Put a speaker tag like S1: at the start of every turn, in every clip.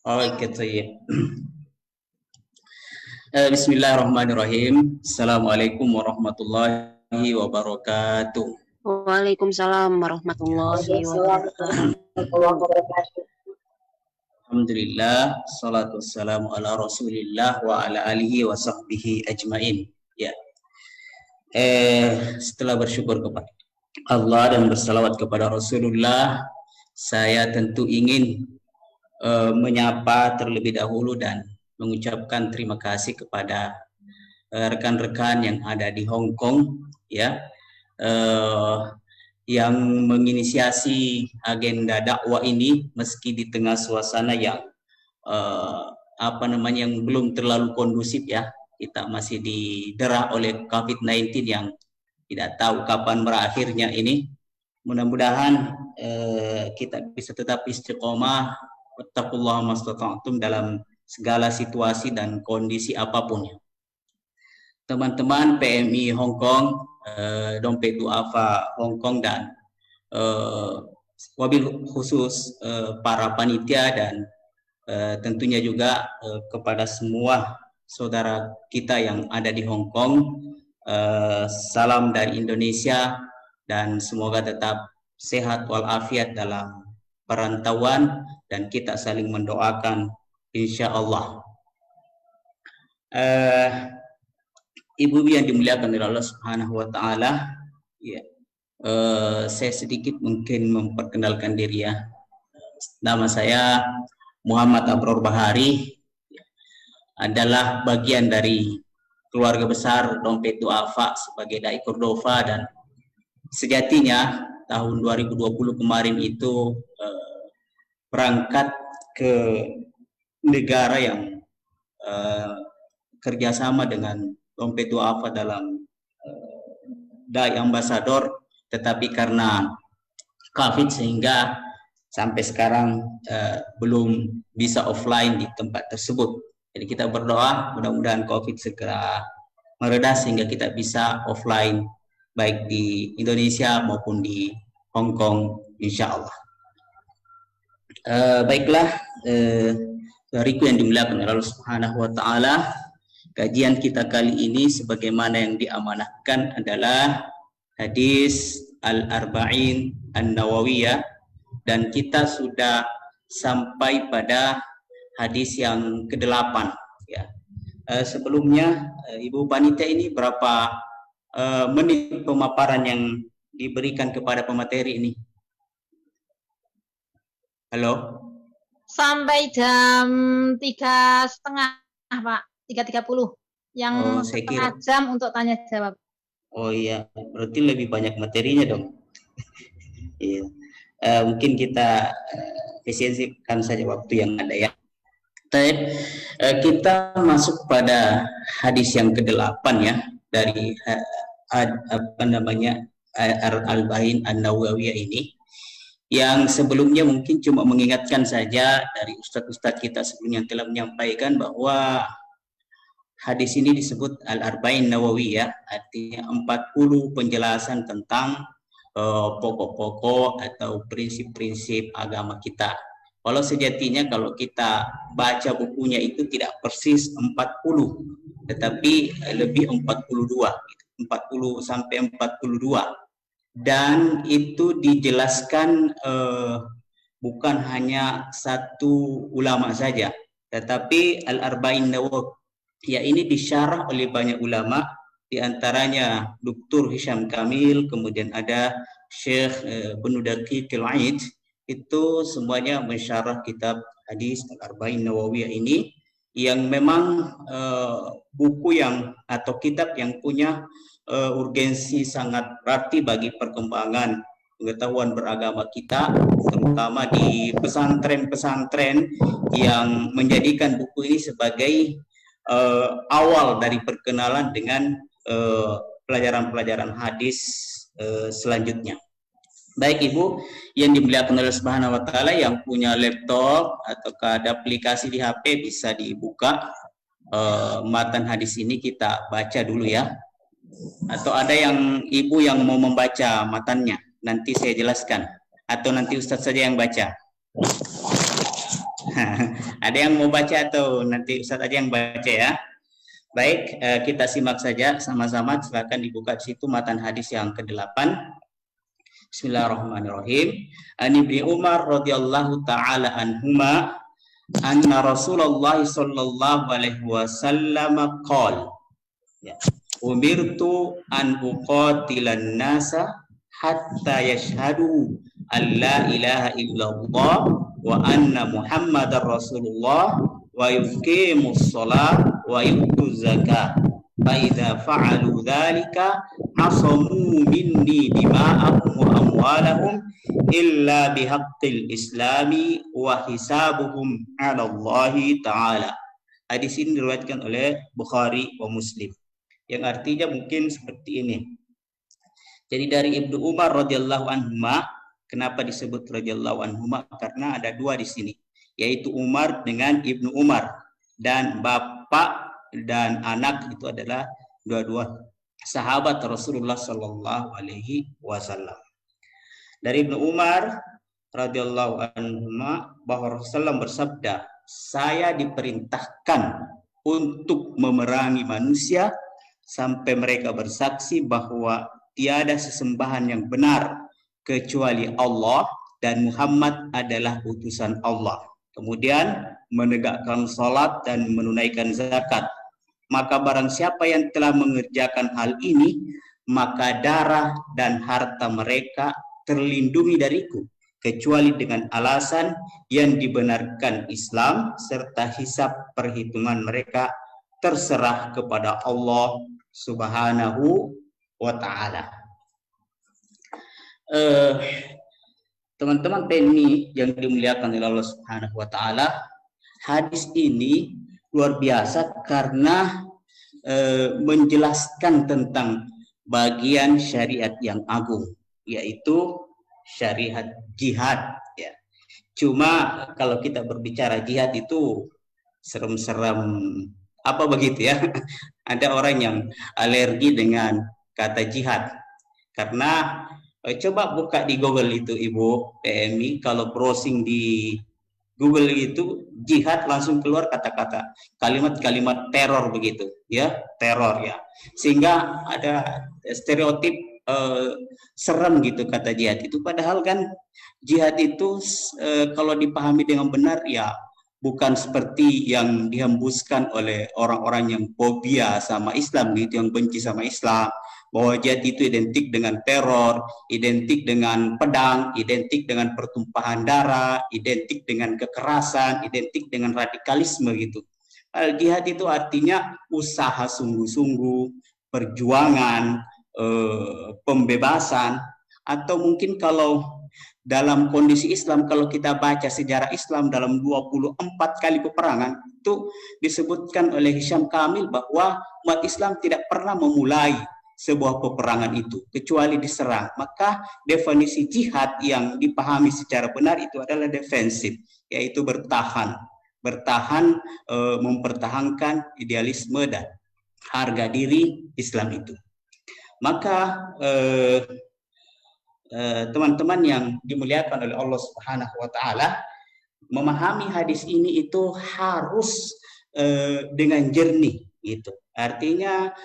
S1: Oke, Tayyib. Bismillahirrahmanirrahim. Assalamualaikum warahmatullahi wabarakatuh.
S2: Waalaikumsalam warahmatullahi wabarakatuh.
S1: Alhamdulillah, salatu wassalamu ala rasulillah wa ala alihi wa sahbihi ajmain. Ya. Setelah bersyukur kepada Allah dan bersalawat kepada Rasulullah, saya tentu ingin menyapa terlebih dahulu dan mengucapkan terima kasih kepada rekan-rekan yang ada di Hong Kong, ya, yang menginisiasi agenda dakwah ini meski di tengah suasana yang yang belum terlalu kondusif, ya. Kita masih didera oleh COVID-19 yang tidak tahu kapan berakhirnya ini. Mudah-mudahan kita bisa tetap istiqomah, wattaqullaha mastata'tum dalam segala situasi dan kondisi apapun. Teman-teman PMI Hong Kong, Dompet Duafa Hong Kong, dan wabil khusus para panitia dan tentunya juga kepada semua saudara kita yang ada di Hong Kong, salam dari Indonesia dan semoga tetap sehat walafiat dalam perantauan dan kita saling mendoakan insya Allah. Ibu yang dimuliakan oleh Allah Subhanahu wa Ta'ala, ya, saya sedikit mungkin memperkenalkan diri, ya. Nama saya Muhammad Abror Bahari, adalah bagian dari keluarga besar Dompet Duafa sebagai Dai Cordova, dan sejatinya tahun 2020 kemarin itu berangkat ke negara yang kerjasama dengan Dompet Duafa dalam Dai Ambassador, tetapi karena COVID sehingga sampai sekarang belum bisa offline di tempat tersebut. Jadi kita berdoa mudah-mudahan COVID segera mereda sehingga kita bisa offline baik di Indonesia maupun di Hong Kong insya Allah. Baiklah, dariku yang dimuliakan Allah Subhanahu wa Ta'ala, kajian kita kali ini sebagaimana yang diamanahkan adalah hadis Al-Arba'in An-Nawawiyah, dan kita sudah sampai pada hadis yang ke-8, ya. Sebelumnya Ibu Panitia, ini berapa menit pemaparan yang diberikan kepada pemateri ini? Halo?
S2: Sampai jam 3:30, Pak. 3:30. Yang setengah jam untuk tanya jawab.
S1: Oh iya, berarti lebih banyak materinya dong. Iya. Mungkin kita efisiensikan saja waktu yang ada, ya. Kita masuk pada hadis yang ke-8, ya, dari Al-Arba'in An-Nawawiyah ini, yang sebelumnya mungkin cuma mengingatkan saja dari ustadz-ustadz kita sebelumnya yang telah menyampaikan bahwa hadis ini disebut Al-Arba'in Nawawiyah, artinya 40 penjelasan tentang pokok-pokok atau prinsip-prinsip agama kita. Walau sejatinya kalau kita baca bukunya itu tidak persis 40, tetapi lebih 42, 40 sampai 42. Dan itu dijelaskan bukan hanya satu ulama saja, tetapi Al-Arba'in Nawawiyah ini disyarah oleh banyak ulama, diantaranya Dr. Hisham Kamil, kemudian ada Syekh Ibnu Daqiq Al-Aid. Itu semuanya mensyarah kitab hadis Al-Arba'in Nawawiyah ini, yang memang buku yang atau kitab yang punya urgensi sangat berarti bagi perkembangan pengetahuan beragama kita, terutama di pesantren-pesantren yang menjadikan buku ini sebagai awal dari perkenalan dengan pelajaran-pelajaran hadis selanjutnya. Baik Ibu yang dimuliakan oleh Subhanahu wa Ta'ala, yang punya laptop atau ada aplikasi di HP bisa dibuka matan hadis ini, kita baca dulu, ya. Atau ada yang Ibu yang mau membaca matannya, nanti saya jelaskan, atau nanti Ustadz saja yang baca. Ada yang mau baca atau nanti Ustaz aja yang baca ya? Baik, kita simak saja sama-sama. Silakan dibuka di situ matan hadis yang ke-8. Bismillahirrahmanirrahim. An Ibnu Umar radhiyallahu taala anhuma anna Rasulullah sallallahu alaihi wasallam qala ya, umirtu an uqatilan nasa hatta yashhadu an la ilaha illallah wa anna Muhammadar Rasulullah wa yuqimus shalah wa yutuz zakat. Fa idza fa'alu dzalika asamu minni dima'ahum wa amwalahum illa bihaqqil islami wa hisabuhum 'ala Allah taala. Hadis ini diriwayatkan oleh Bukhari wa Muslim. Yang artinya mungkin seperti ini. Jadi dari Ibnu Umar radhiyallahu anhuma, kenapa disebut radhiyallahu anhuma? Karena ada dua di sini, yaitu Umar dengan Ibnu Umar, dan bapak dan anak itu adalah dua-dua sahabat Rasulullah Shallallahu Alaihi Wasallam. Dari Ibnu Umar radhiyallahu anhuma bahwa Rasulullah bersabda, saya diperintahkan untuk memerangi manusia sampai mereka bersaksi bahwa tiada sesembahan yang benar kecuali Allah dan Muhammad adalah utusan Allah. Kemudian menegakkan salat dan menunaikan zakat. Maka barang siapa yang telah mengerjakan hal ini, maka darah dan harta mereka terlindungi dariku, kecuali dengan alasan yang dibenarkan Islam, serta hisab perhitungan mereka terserah kepada Allah Subhanahu wa ta'ala. Teman-teman PMI yang dimuliakan oleh Allah Subhanahu wa ta'ala, hadis ini luar biasa karena menjelaskan tentang bagian syariat yang agung, yaitu syariat jihad ya. Cuma kalau kita berbicara jihad itu serem-serem apa begitu ya. Ada orang yang alergi dengan kata jihad karena coba buka di Google itu Ibu PMI, kalau browsing di Google itu jihad langsung keluar kata-kata kalimat-kalimat teror begitu ya, teror ya, sehingga ada stereotip serem gitu kata jihad itu, padahal kan jihad itu kalau dipahami dengan benar ya bukan seperti yang dihembuskan oleh orang-orang yang fobia sama Islam gitu, yang benci sama Islam, bahwa jihad itu identik dengan teror, identik dengan pedang, identik dengan pertumpahan darah, identik dengan kekerasan, identik dengan radikalisme gitu. Jihad itu artinya usaha sungguh-sungguh, perjuangan, pembebasan, atau mungkin kalau dalam kondisi Islam, kalau kita baca sejarah Islam dalam 24 kali peperangan, itu disebutkan oleh Hisham Kamil bahwa umat Islam tidak pernah memulai sebuah peperangan itu kecuali diserang. Maka definisi jihad yang dipahami secara benar itu adalah defensif, yaitu bertahan, mempertahankan idealisme dan harga diri Islam itu. Maka teman-teman yang dimuliakan oleh Allah Subhanahu wa taala, memahami hadis ini itu harus dengan jernih gitu. Artinya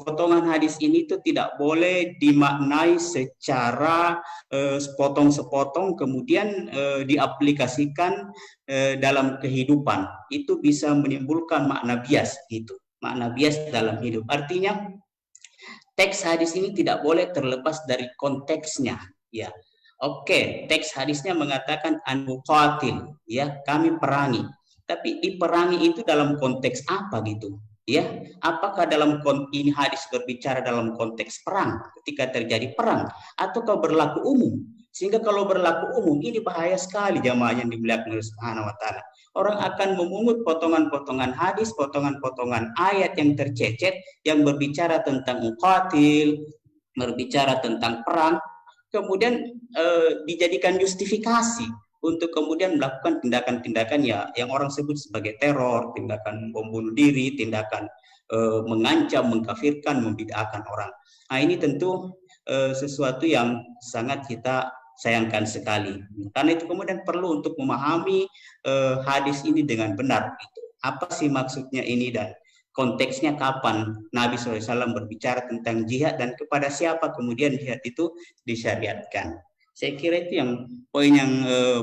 S1: potongan hadis ini itu tidak boleh dimaknai secara sepotong-sepotong kemudian diaplikasikan dalam kehidupan. Itu bisa menimbulkan makna bias gitu, makna bias dalam hidup. Artinya teks hadis ini tidak boleh terlepas dari konteksnya ya. Oke, teks hadisnya mengatakan an-nuqatil ya, kami perangi. Tapi diperangi itu dalam konteks apa gitu? Ya, apakah dalam ini hadis berbicara dalam konteks perang ketika terjadi perang, ataukah berlaku umum? Sehingga kalau berlaku umum ini bahaya sekali jamaah yang dimuliakan oleh Subhanahu wa taala. Orang akan memungut potongan-potongan hadis, potongan-potongan ayat yang tercecer yang berbicara tentang muqatil, berbicara tentang perang, kemudian dijadikan justifikasi untuk kemudian melakukan tindakan-tindakan ya yang orang sebut sebagai teror, tindakan bom bunuh diri, tindakan mengancam, mengkafirkan, membid'ahkan orang. Nah, ini tentu sesuatu yang sangat kita sayangkan sekali. Karena itu kemudian perlu untuk memahami hadis ini dengan benar. Apa sih maksudnya ini dan konteksnya kapan Nabi SAW berbicara tentang jihad dan kepada siapa kemudian jihad itu disyariatkan. Saya kira itu yang poin yang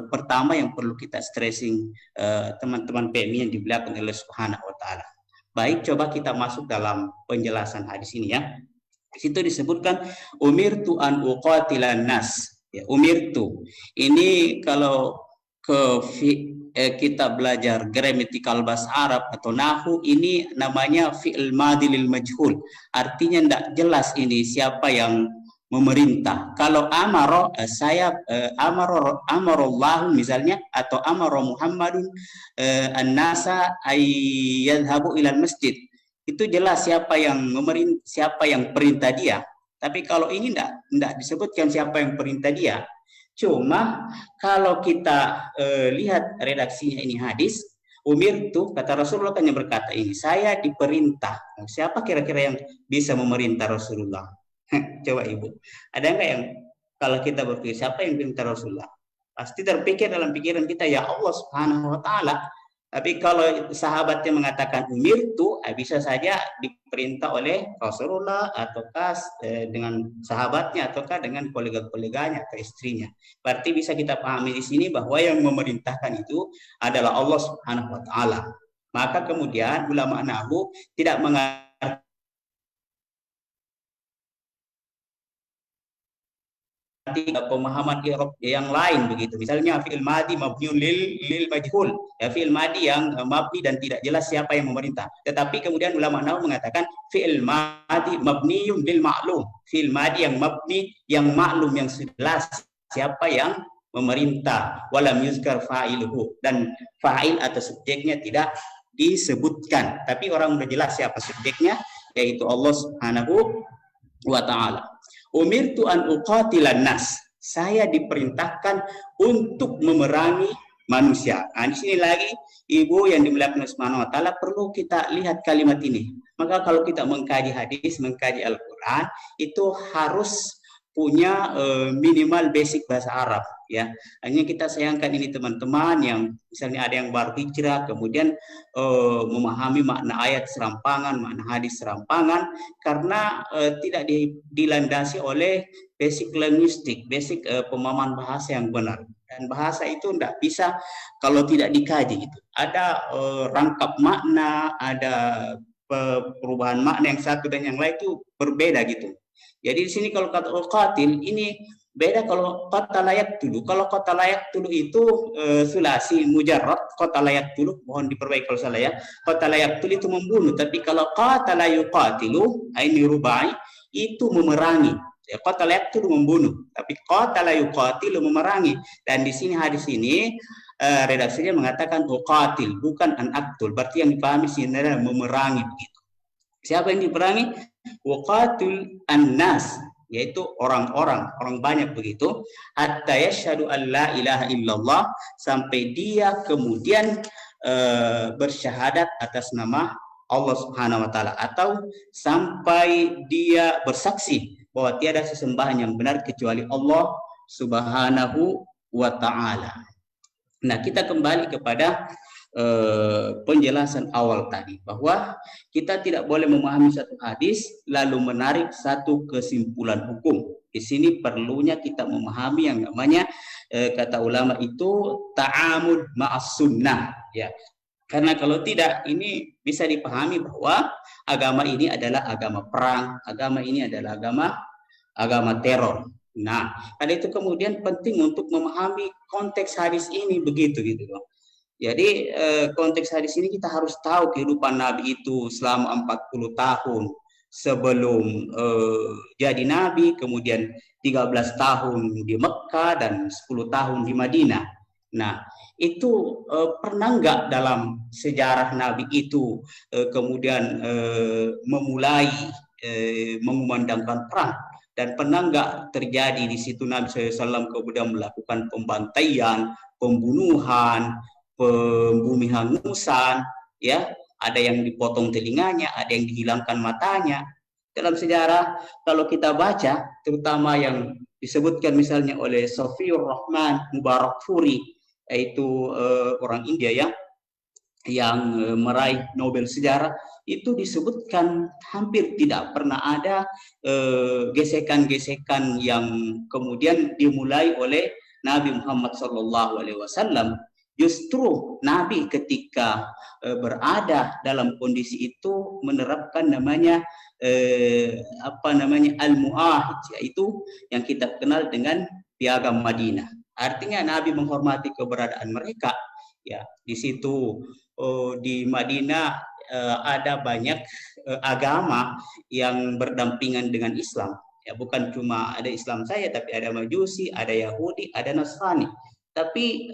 S1: pertama yang perlu kita stressing teman-teman PMI yang dimuliakan oleh Subhanahu wa Ta'ala. Baik, coba kita masuk dalam penjelasan hadis ini ya. Di situ disebutkan umirtu an uqatilan nas. Ya, umirtu. Ini kalau kita belajar gramatikal bahasa Arab atau nahu, ini namanya fi'il madhi lil majhul. Artinya tidak jelas ini siapa yang memerintah. Kalau amaro, saya amarallahu misalnya, atau amaro Muhammadun an-nasa ayyadhabu ilal masjid. Itu jelas siapa yang memerintah, siapa yang perintah dia. Tapi kalau ini tidak disebutkan siapa yang perintah dia. Cuma kalau kita lihat redaksinya ini hadis, umirtu, kata Rasulullah kan yang berkata ini, saya diperintah. Siapa kira-kira yang bisa memerintah Rasulullah? Coba Ibu, ada nggak yang kalau kita berpikir siapa yang perintah Rasulullah? Pasti terpikir dalam pikiran kita ya Allah Subhanahu wa Ta'ala. Tapi kalau sahabatnya mengatakan umirtu, bisa saja diperintah oleh Rasulullah ataukah dengan sahabatnya ataukah dengan kolega-koleganya atau istrinya. Berarti bisa kita pahami di sini bahwa yang memerintahkan itu adalah Allah Subhanahu wa Ta'ala. Maka kemudian ulama nahwu tidak mengartikan pemahaman i'rab yang lain begitu. Misalnya fi'il madhi mabniun lil majhul, ya fi'il madhi yang mabni dan tidak jelas siapa yang memerintah. Tetapi kemudian ulama nahwu mengatakan fi'il madhi mabniun lil ma'lum. Fi'il madhi yang mabni, yang maklum, yang jelas siapa yang memerintah. Walam yuzkar fa'iluhu, dan fa'il atau subjeknya tidak disebutkan. Tapi orang sudah jelas siapa subjeknya, yaitu Allah Subhanahu wa Ta'ala. Umirtu an uqatilan nas. Saya diperintahkan untuk memerangi manusia. Nah, di sini lagi Ibu yang dimuliakan Subhanahu wa Ta'ala, perlu kita lihat kalimat ini. Maka kalau kita mengkaji hadis, mengkaji Al-Qur'an, itu harus punya minimal basic bahasa Arab ya. Hanya kita sayangkan ini teman-teman yang misalnya ada yang baru hijrah kemudian memahami makna ayat serampangan, makna hadis serampangan karena tidak dilandasi oleh basic linguistik, basic pemahaman bahasa yang benar. Dan bahasa itu tidak bisa kalau tidak dikaji gitu. Ada rangkap makna, ada perubahan makna yang satu dan yang lain itu berbeda gitu. Jadi di sini kalau kata qatil ini beda kalau kata layak dulu. Kalau kata layak dulu itu sulasi mujarrad, kata layak dulu mohon diperbaiki kalau salah ya. Kata layak dulu itu membunuh, tapi kalau kata la yuqatilu ini rubai itu memerangi. Kata layak dulu membunuh, tapi kata la yuqatilu memerangi. Dan di sini hadis ini redaksinya mengatakan uqatil bukan an aqtul. Berarti yang dipahami sini adalah memerangi begitu. Siapa yang diperangi? Waqatul annas, yaitu orang-orang, orang banyak begitu. Hatta yashhadu an la ilaha illallah, sampai dia kemudian bersyahadat atas nama Allah Subhanahu wa Ta'ala, atau sampai dia bersaksi bahwa tiada sesembahan yang benar kecuali Allah Subhanahu wa Ta'ala. Nah, kita kembali kepada penjelasan awal tadi bahwa kita tidak boleh memahami satu hadis lalu menarik satu kesimpulan hukum. Di sini perlunya kita memahami yang namanya kata ulama itu ta'amud ma'as sunnah ya. Karena kalau tidak ini bisa dipahami bahwa agama ini adalah agama perang, agama ini adalah agama teror. Nah, karena itu kemudian penting untuk memahami konteks hadis ini begitu gitu loh. Jadi konteks hadis ini kita harus tahu kehidupan Nabi itu selama 40 tahun sebelum jadi Nabi, kemudian 13 tahun di Mekah dan 10 tahun di Madinah. Nah, itu pernah nggak dalam sejarah Nabi itu kemudian memulai mengumandangkan perang? Dan pernah nggak terjadi di situ Nabi SAW kemudian melakukan pembantaian, pembunuhan, pembumi hangusan, ya, ada yang dipotong telinganya, ada yang dihilangkan matanya. Dalam sejarah kalau kita baca, terutama yang disebutkan misalnya oleh Sofiur Rahman Mubarakfuri, yaitu orang India ya, yang meraih Nobel Sejarah, itu disebutkan hampir tidak pernah ada gesekan-gesekan yang kemudian dimulai oleh Nabi Muhammad SAW. Justru Nabi ketika berada dalam kondisi itu menerapkan namanya al-mu'ahid, yaitu yang kita kenal dengan piagam Madinah. Artinya Nabi menghormati keberadaan mereka. Ya, di situ di Madinah ada banyak agama yang berdampingan dengan Islam. Ya, bukan cuma ada Islam saya, tapi ada Majusi, ada Yahudi, ada Nasrani. Tapi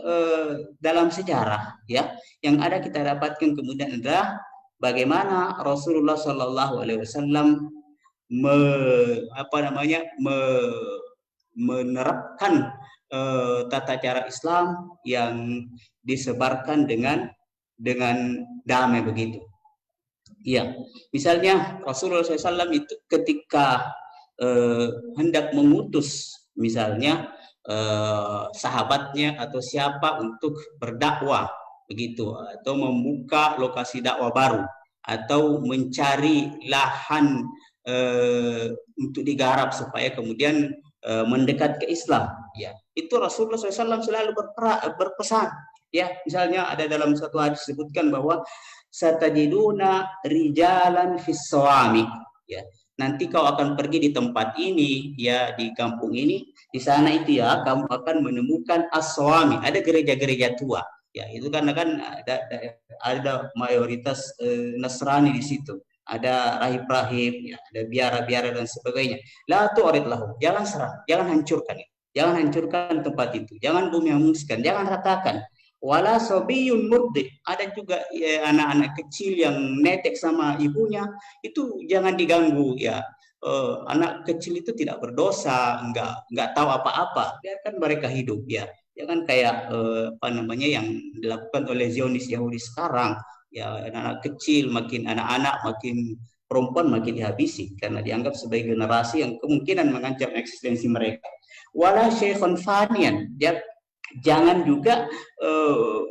S1: dalam sejarah ya, yang ada kita dapatkan kemudian adalah bagaimana Rasulullah Shallallahu Alaihi Wasallam menerapkan tata cara Islam yang disebarkan dengan damai begitu. Ya, misalnya Rasulullah SAW itu ketika hendak mengutus misalnya sahabatnya atau siapa untuk berdakwah begitu, atau membuka lokasi dakwah baru, atau mencari lahan untuk digarap supaya kemudian mendekat ke Islam. Ya, itu Rasulullah SAW selalu berpesan. Ya, misalnya ada dalam satu hadis disebutkan bahwa satajiduna rijalan fis sawami. Ya, nanti kau akan pergi di tempat ini, ya di kampung ini, di sana itu ya kamu akan menemukan as-sawami, ada gereja-gereja tua. Ya, itu karena kan ada mayoritas Nasrani di situ. Ada rahib-rahib, ya, ada biara-biara dan sebagainya. La tu'rid lahum, jangan serang, jangan hancurkan. Jangan hancurkan tempat itu, jangan bumi hanguskan, jangan ratakan. Wala sobiyun murdi, ada juga anak-anak kecil yang netek sama ibunya, itu jangan diganggu ya. Anak kecil itu tidak berdosa, nggak tahu apa-apa, biarkan mereka hidup ya. Jangan kayak yang dilakukan oleh Zionis Yahudi sekarang. Ya, anak-anak kecil, makin anak-anak, makin perempuan makin dihabisi karena dianggap sebagai generasi yang kemungkinan mengancam eksistensi mereka. Wala syekhon fanian, jangan juga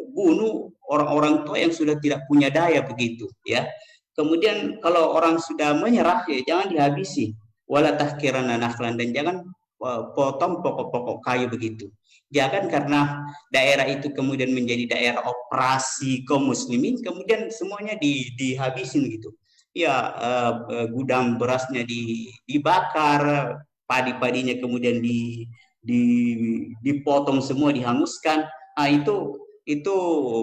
S1: bunuh orang-orang tua yang sudah tidak punya daya begitu ya. Kemudian kalau orang sudah menyerah ya jangan dihabisi. Wala tahkirana nakhlan, dan jangan potong pokok-pokok kayu begitu. Jangan karena daerah itu kemudian menjadi daerah operasi kaum muslimin, kemudian semuanya dihabisin gitu. Ya, gudang berasnya dibakar, padi-padinya kemudian dipotong semua, dihanguskan. Nah, itu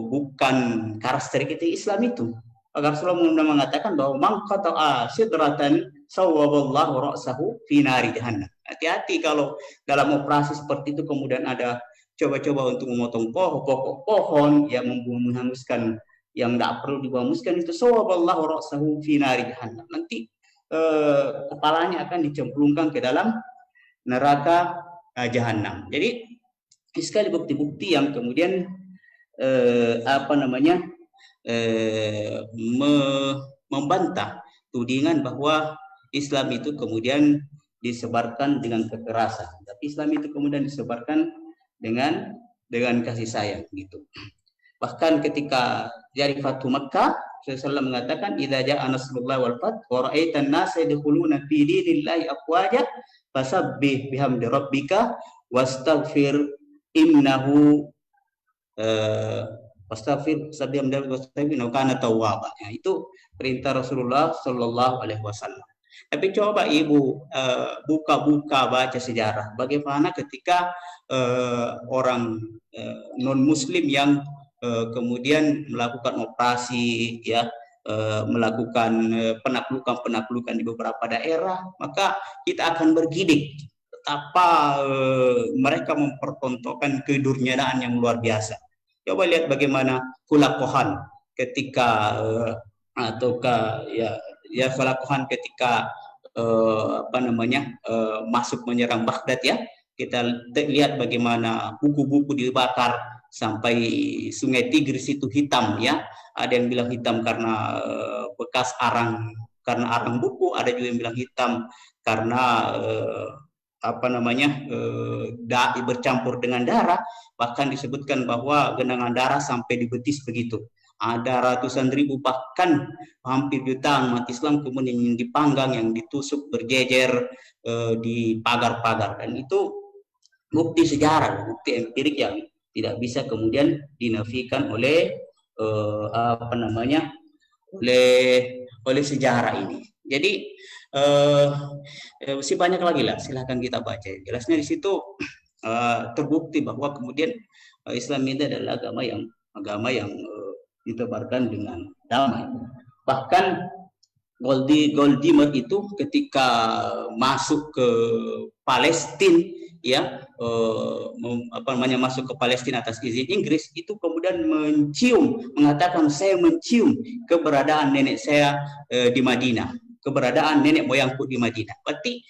S1: bukan karakteristik Islam itu. Rasulullah mengatakan bahwa man qata'a sidratan sawwaballahu ra'sahu fi nari jahannam. Hati-hati kalau dalam operasi seperti itu kemudian ada coba-coba untuk memotong pokok pohon yang menghanguskan yang tidak perlu dihanguskan, itu sawwaballahu ra'sahu fi nari jahannam. Nanti kepalanya akan dicemplungkan ke dalam neraka jahanam. Jadi sekali bukti-bukti yang kemudian membantah tudingan bahwa Islam itu kemudian disebarkan dengan kekerasan, tapi Islam itu kemudian disebarkan dengan kasih sayang gitu. Bahkan ketika jadi Fathu Makkah, Rasulullah mengatakan idza jaa nasrullah wal fath wa ra'aitan nasa yadkhuluna fi dinillahi afwaja fasabbih bihamdi rabbika wastaghfir innahu kana tawwaba. Itu perintah Rasulullah Shallallahu Alaihi Wasallam. Tapi coba ibu buka-buka baca sejarah bagaimana ketika orang non Muslim yang kemudian melakukan operasi ya, melakukan penaklukan di beberapa daerah, maka kita akan bergidik betapa mereka mempertontonkan kedurjanaan yang luar biasa. Coba lihat bagaimana Hulakohan ketika Hulakohan ketika masuk menyerang Baghdad ya. Kita lihat bagaimana buku-buku dibakar sampai Sungai Tigris itu hitam ya. Ada yang bilang hitam karena bekas arang buku, ada juga yang bilang hitam karena bercampur dengan darah, bahkan disebutkan bahwa genangan darah sampai di betis begitu. Ada ratusan ribu bahkan hampir jutaan umat Islam kemudian yang dipanggang, yang ditusuk berjejer di pagar-pagar, dan itu bukti sejarah, bukti empirik yang tidak bisa kemudian dinafikan oleh oleh sejarah ini. Jadi masih banyak lagi lah, silahkan kita baca. Jelasnya di situ terbukti bahwa kemudian Islam ini adalah agama yang ditebarkan dengan damai. Bahkan Goldimer itu ketika masuk ke Palestina, ya masuk ke Palestina atas izin Inggris, itu kemudian mengatakan saya mencium keberadaan nenek saya di Madinah, keberadaan nenek moyangku di Madinah. Berarti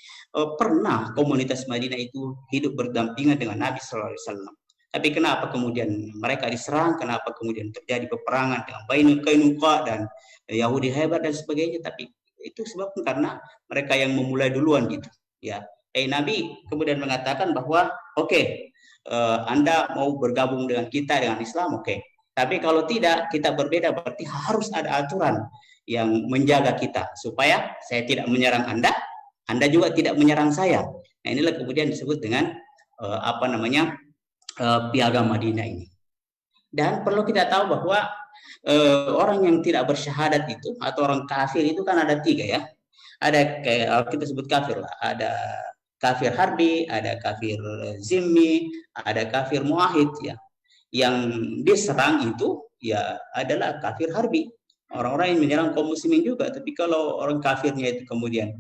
S1: pernah komunitas Madinah itu hidup berdampingan dengan Nabi Sallallahu Alaihi Wasallam. Tapi kenapa kemudian mereka diserang? Kenapa kemudian terjadi peperangan dengan Bani Qainuqa dan Yahudi hebat dan sebagainya? Tapi itu sebabnya karena mereka yang memulai duluan gitu. Ya, Nabi kemudian mengatakan bahwa oke, Anda mau bergabung dengan kita dengan Islam, oke. Tapi kalau tidak, kita berbeda, berarti harus ada aturan yang menjaga kita supaya saya tidak menyerang Anda, Anda juga tidak menyerang saya. Nah, inilah kemudian disebut dengan Piagam Madinah ini. Dan perlu kita tahu bahwa orang yang tidak bersyahadat itu atau orang kafir itu kan ada tiga ya. Ada kayak kita sebut kafir lah. Ada kafir harbi, ada kafir zimmi, ada kafir muahid ya. Yang diserang itu ya adalah kafir harbi. Orang-orang yang menyerang kaum muslimin juga. Tapi kalau orang kafirnya itu kemudian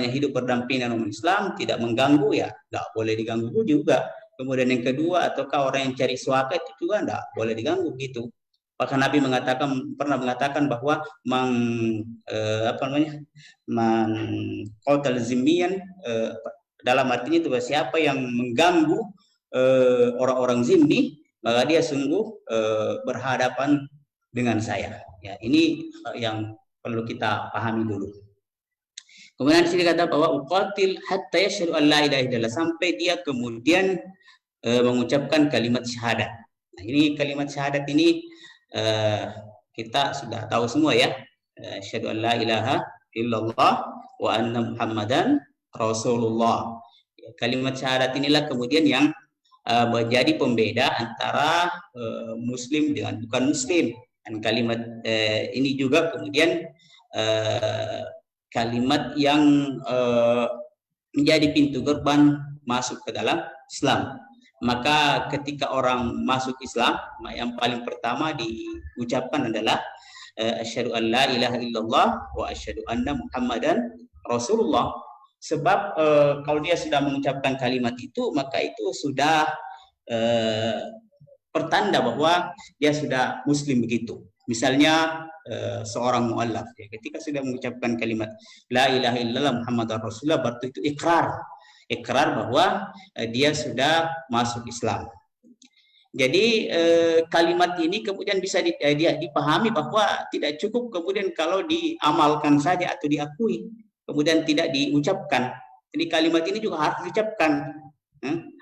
S1: hidup berdampingan dengan Islam, tidak mengganggu, ya nggak boleh diganggu juga. Kemudian yang kedua, ataukah orang yang cari suaka itu juga nggak boleh diganggu gitu. Bahkan Nabi pernah mengatakan bahwa qatal zimmiyan, dalam artinya itu siapa yang mengganggu orang-orang zimmi, maka dia sungguh berhadapan dengan saya. Ya, ini yang perlu kita pahami dulu. Kemudian di sini kata bahwa uqatil hatta yashhadu an la ilaha illallah, sampai dia kemudian mengucapkan kalimat syahadat. Nah, ini kalimat syahadat ini kita sudah tahu semua ya. Asyhadu an la ilaha illallah wa anna Muhammadan Rasulullah. Kalimat syahadat inilah kemudian yang menjadi pembeda antara muslim dengan bukan muslim. Dan kalimat ini juga kemudian kalimat yang menjadi pintu gerbang masuk ke dalam Islam. Maka ketika orang masuk Islam, yang paling pertama diucapkan adalah asyhadu an la ilaha illallah wa asyhadu anna Muhammadan Rasulullah. Sebab kalau dia sudah mengucapkan kalimat itu, maka itu sudah pertanda bahwa dia sudah muslim begitu. Misalnya seorang mu'allaf ya, ketika sudah mengucapkan kalimat la ilaha illallah Muhammadar Rasulullah, berarti itu ikrar bahwa dia sudah masuk Islam. Jadi kalimat ini kemudian bisa dipahami bahwa tidak cukup kemudian kalau diamalkan saja atau diakui, kemudian tidak diucapkan. Jadi kalimat ini juga harus diucapkan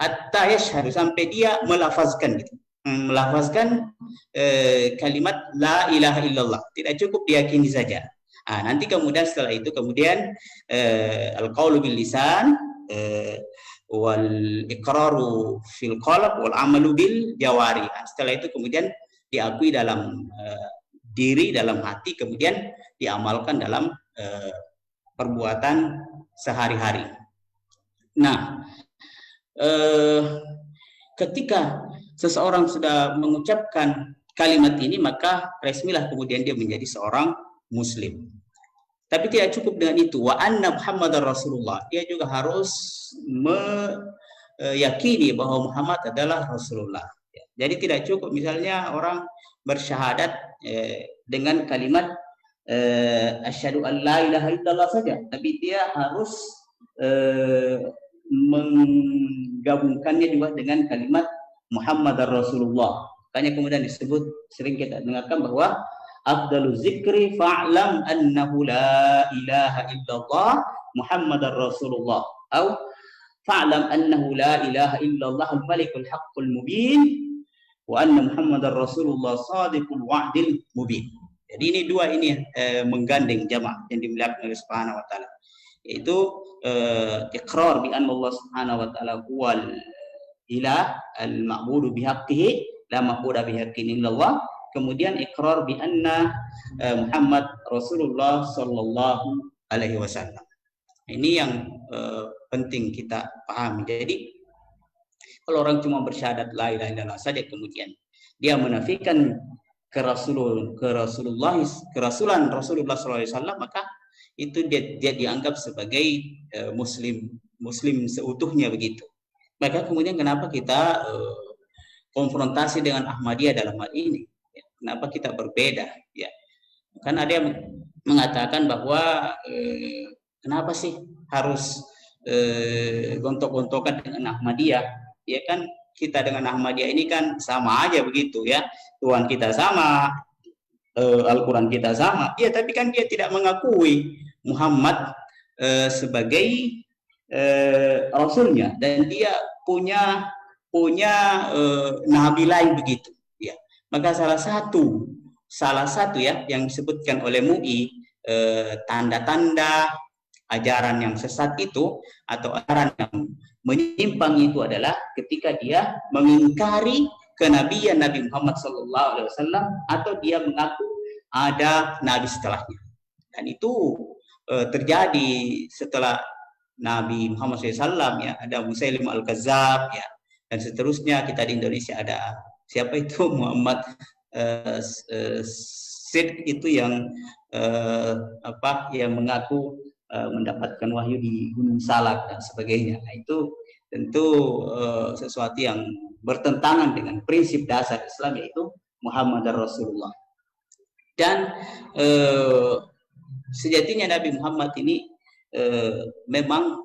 S1: hatta yashhadu, sampai dia melafazkan gitu. Melafazkan kalimat la ilaha illallah, tidak cukup diyakini saja. Nanti kemudian setelah itu kemudian al-qaulu bil lisan wal iqraru fil qalb wal amalu bil jawari. Setelah itu kemudian diakui dalam diri, dalam hati, kemudian diamalkan dalam perbuatan sehari-hari. Nah, ketika seseorang sudah mengucapkan kalimat ini, maka resmilah kemudian dia menjadi seorang muslim. Tapi tidak cukup dengan itu. Wa anna Muhammadar Rasulullah. Dia juga harus meyakini bahwa Muhammad adalah Rasulullah. Jadi tidak cukup misalnya orang bersyahadat dengan kalimat asyhadu an la ilaha illallah saja, tapi dia harus menggabungkannya juga dengan kalimat Muhammadar Rasulullah. Makanya kemudian disebut, sering kita dengarkan bahwa afdalu zikri fa'lam annahu la ilaha illallah Muhammadar Rasulullah atau fa'lam annahu la ilaha illallah al-malikul haqqul mubin wa anna Muhammadar Rasulullah sadiqul wa'dil mubin. Jadi ini dua ini menggandeng jamaah yang dimuliakan oleh Subhanahu wa taala, yaitu iqrar bi anna Allah Subhanahu wa taala huwal ilah al-ma'budu bihaqqihi la ma'budu bihaqqin illallah, kemudian iqrar bi anna Muhammad Rasulullah sallallahu alaihi wasallam. Ini yang penting kita pahami. Jadi kalau orang cuma bersyahadat la ilaha illallah saja kemudian dia menafikan kerasulan Rasulullah SAW, maka itu dia dianggap sebagai muslim seutuhnya begitu. Maka kemudian kenapa kita konfrontasi dengan Ahmadiyah dalam hal ini? Kenapa kita berbeda? Ya, kan ada yang mengatakan bahwa kenapa sih harus gontok-gontokan dengan Ahmadiyah? Ya kan kita dengan Ahmadiyah ini kan sama aja begitu ya. Tuhan kita sama, Al-Quran kita sama. Ya, tapi kan dia tidak mengakui Muhammad sebagai Rasulnya, dan dia punya nabi lain begitu. Ya, maka salah satu ya yang disebutkan oleh MUI tanda-tanda ajaran yang sesat itu atau ajaran yang menyimpang itu adalah ketika dia mengingkari kenabian Nabi Muhammad SAW atau dia mengaku ada nabi setelahnya. Dan itu terjadi setelah Nabi Muhammad SAW, ya, ada Musailim Al-Kadzab, ya, dan seterusnya. Kita di Indonesia ada siapa itu Muhammad Sidq itu yang yang mengaku mendapatkan wahyu di Gunung Salak dan sebagainya. Nah, itu tentu sesuatu yang bertentangan dengan prinsip dasar Islam, yaitu Muhammad Rasulullah. Dan sejatinya Nabi Muhammad ini memang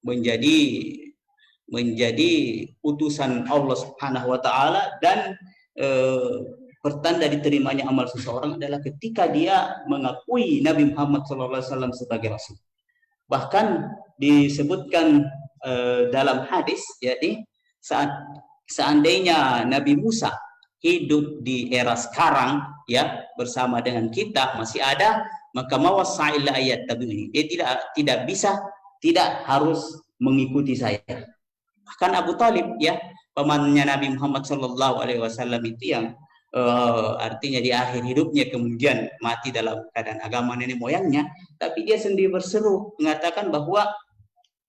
S1: menjadi utusan Allah Subhanahu wa taala, dan pertanda diterimanya amal seseorang adalah ketika dia mengakui Nabi Muhammad SAW sebagai Rasul. Bahkan disebutkan dalam hadis, jadi seandainya Nabi Musa hidup di era sekarang, ya, bersama dengan kita masih ada, maka mawasa'il ayat tabi'ini, dia tidak harus mengikuti saya. Bahkan Abu Talib, ya, pamannya Nabi Muhammad SAW itu yang artinya di akhir hidupnya kemudian mati dalam keadaan agama nenek moyangnya, tapi dia sendiri berseru mengatakan bahwa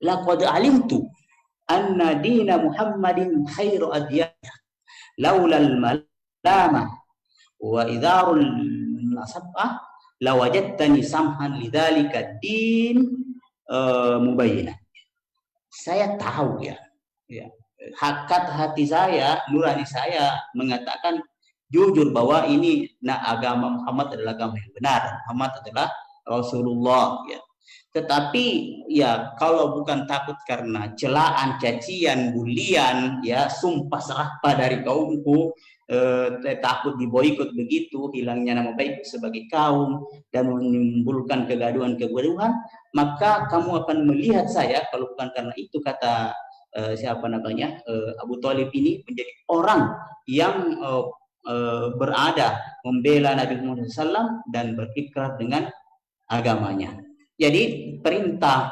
S1: laqad alimtu anna dina Muhammadin khairu adyanah laulal malamah wa idharul nasabah lawajadtani samhan lidzalika din mubayyinah. Saya tahu, ya, hakikat hati saya, nurani saya mengatakan jujur bahwa ini agama Muhammad adalah agama yang benar, Muhammad adalah Rasulullah, ya. Tetapi ya kalau bukan takut karena celaan, cacian, bulian, ya, sumpah serapah dari kaumku, takut diboikot begitu, hilangnya nama baik sebagai kaum dan menimbulkan kegaduhan, maka kamu akan melihat saya, kalau bukan karena itu, kata Abu Thalib ini menjadi orang yang berada membela Nabi Muhammad SAW dan berikrar dengan agamanya. Jadi perintah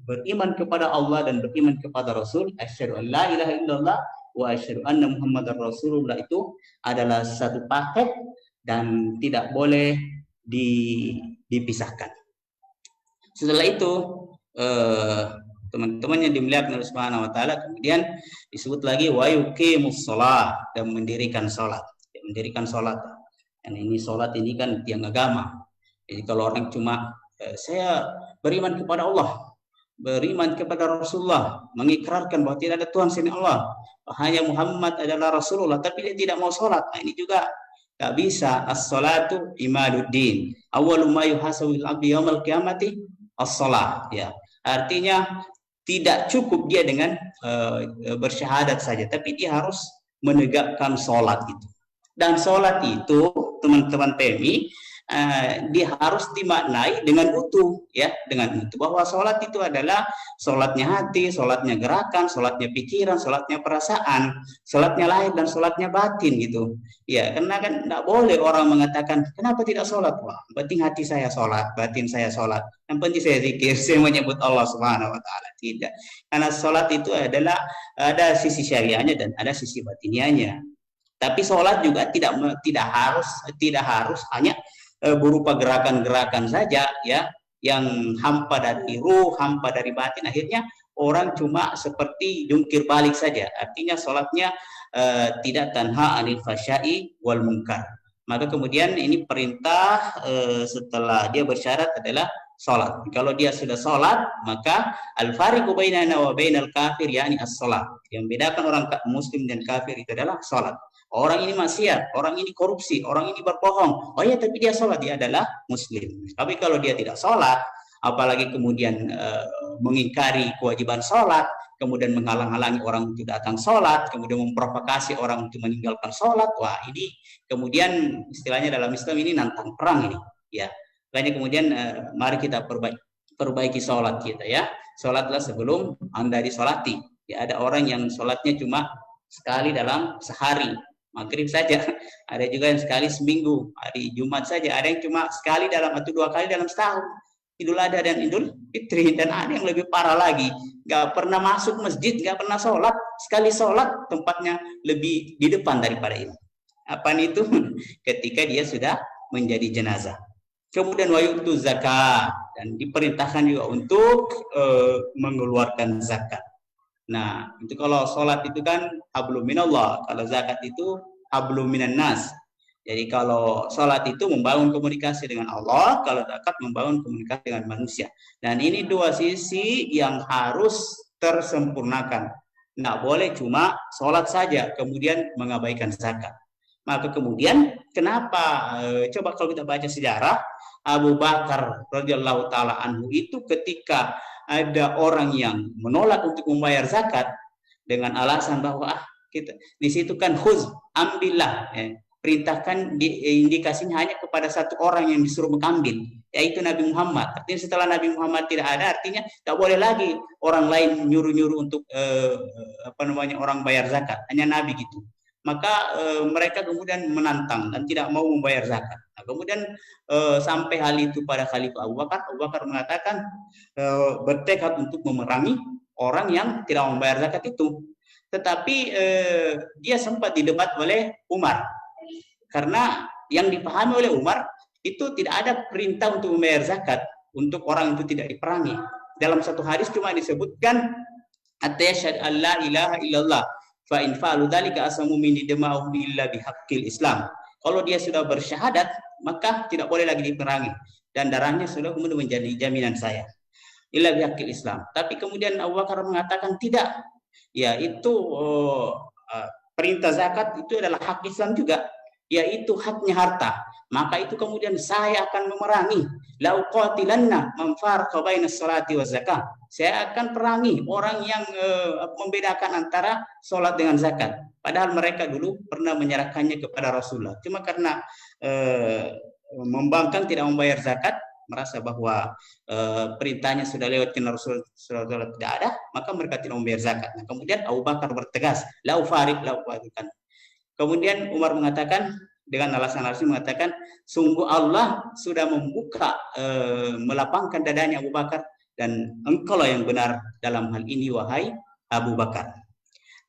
S1: beriman kepada Allah dan beriman kepada Rasul, asyhadu an la ilaha illallah wa asyhadu anna Muhammadar Rasulullah, itu adalah satu paket dan tidak boleh dipisahkan. Setelah itu teman-teman yang dimuliakan oleh Subhanahu wa taala, kemudian disebut lagi wa yuqimus shalah, dan mendirikan salat. Mendirikan salat. Dan ini salat ini kan tiang agama. Jadi kalau orang cuma saya beriman kepada Allah, beriman kepada Rasulullah, mengikrarkan bahwa tidak ada Tuhan selain Allah, hanya Muhammad adalah Rasulullah, tapi dia tidak mau salat, nah ini juga tak bisa. As-salatu imaduddin. Awwalu ma yuhasabil abdi yaumil qiyamati as-salat, ya. Artinya tidak cukup dia dengan bersyahadat saja, tapi dia harus menegakkan sholat itu. Dan sholat itu, teman-teman PMI, dia harus dimaknai dengan utuh, ya, dengan utuh, bahwa sholat itu adalah sholatnya hati, sholatnya gerakan, sholatnya pikiran, sholatnya perasaan, sholatnya lahir dan sholatnya batin gitu. Ya, karena kan tidak boleh orang mengatakan kenapa tidak sholat, wah, penting hati saya sholat, batin saya sholat, yang penting saya zikir, saya menyebut Allah Subhanahu Wa Taala. Tidak, karena sholat itu adalah ada sisi syariahnya dan ada sisi batinianya. Tapi sholat juga tidak harus hanya berupa gerakan-gerakan saja, ya, yang hampa dari ruh, hampa dari batin. Akhirnya orang cuma seperti jungkir balik saja. Artinya sholatnya tidak tanha anil fasyai wal munkar. Maka kemudian ini perintah setelah dia bersyarat adalah sholat. Kalau dia sudah sholat, maka al-fariqu bainana wa bainal kafir, yakni as-sholat. Yang membedakan orang muslim dan kafir itu adalah sholat. Orang ini maksiat, orang ini korupsi, orang ini berbohong. Oh ya, tapi dia sholat, dia adalah muslim. Tapi kalau dia tidak sholat, apalagi kemudian mengingkari kewajiban sholat, kemudian menghalang-halangi orang untuk datang sholat, kemudian memprovokasi orang untuk meninggalkan sholat, wah ini kemudian istilahnya dalam Islam ini nantang perang ini. Ya, makanya kemudian mari kita perbaiki sholat kita, ya. Sholatlah sebelum Anda disolati. Ya, ada orang yang sholatnya cuma sekali dalam sehari, maghrib saja, ada juga yang sekali seminggu, hari Jumat saja, ada yang cuma sekali dalam atau 2 kali dalam setahun, Idul Adha dan Idul Fitri, dan ada yang lebih parah lagi, nggak pernah masuk masjid, nggak pernah sholat, sekali sholat tempatnya lebih di depan daripada ini. Apa itu? Ketika dia sudah menjadi jenazah. Kemudian wayutu zakat, dan diperintahkan juga untuk mengeluarkan zakat. Nah, itu kalau sholat itu kan hablum minallah, kalau zakat itu hablum minan nas. Jadi kalau sholat itu membangun komunikasi dengan Allah, kalau zakat membangun komunikasi dengan manusia. Dan ini dua sisi yang harus tersempurnakan. Nggak boleh cuma sholat saja, kemudian mengabaikan zakat. Maka kemudian kenapa? Coba kalau kita baca sejarah, Abu Bakar radhiyallahu taala anhu itu ketika ada orang yang menolak untuk membayar zakat dengan alasan bahwa kita di situ kan khuz, ambillah, perintahkan, indikasinya hanya kepada satu orang yang disuruh mengambil, yaitu Nabi Muhammad. Artinya setelah Nabi Muhammad tidak ada, artinya tak boleh lagi orang lain nyuruh-nyuruh untuk orang bayar zakat, hanya Nabi gitu. Maka mereka kemudian menantang dan tidak mau membayar zakat. Nah, kemudian sampai hal itu pada Khalifah Abu Bakar. Abu Bakar mengatakan bertekad untuk memerangi orang yang tidak membayar zakat itu. Tetapi dia sempat didebat oleh Umar, karena yang dipahami oleh Umar itu tidak ada perintah untuk membayar zakat untuk orang itu tidak diperangi. Dalam satu hadis cuma disebutkan asyhadu an la ilaha illallah fa in fa'alu dzalika asamu min dima'uhum illa bihaqqil Islam. Kalau dia sudah bersyahadat, maka tidak boleh lagi diperangi dan darahnya sudah kemudian menjadi jaminan saya. Illa bihaqqil Islam. Tapi kemudian Abu Bakar mengatakan tidak. Ya, itu perintah zakat itu adalah hak Islam juga, yaitu haknya harta. Maka itu kemudian saya akan memerangi. La uqatilanna man farqa baina sholati wa zakah. Saya akan perangi orang yang membedakan antara sholat dengan zakat. Padahal mereka dulu pernah menyerahkannya kepada Rasulullah. Cuma karena membangkang tidak membayar zakat, merasa bahwa perintahnya sudah lewat karena Rasulullah tidak ada, maka mereka tidak membayar zakat. Nah, kemudian Abu Bakar bertegas, la ufariqan. Kemudian Umar mengatakan dengan alasan-alasan mengatakan, sungguh Allah sudah membuka, melapangkan dadanya Abu Bakar, dan engkaulah yang benar dalam hal ini wahai Abu Bakar.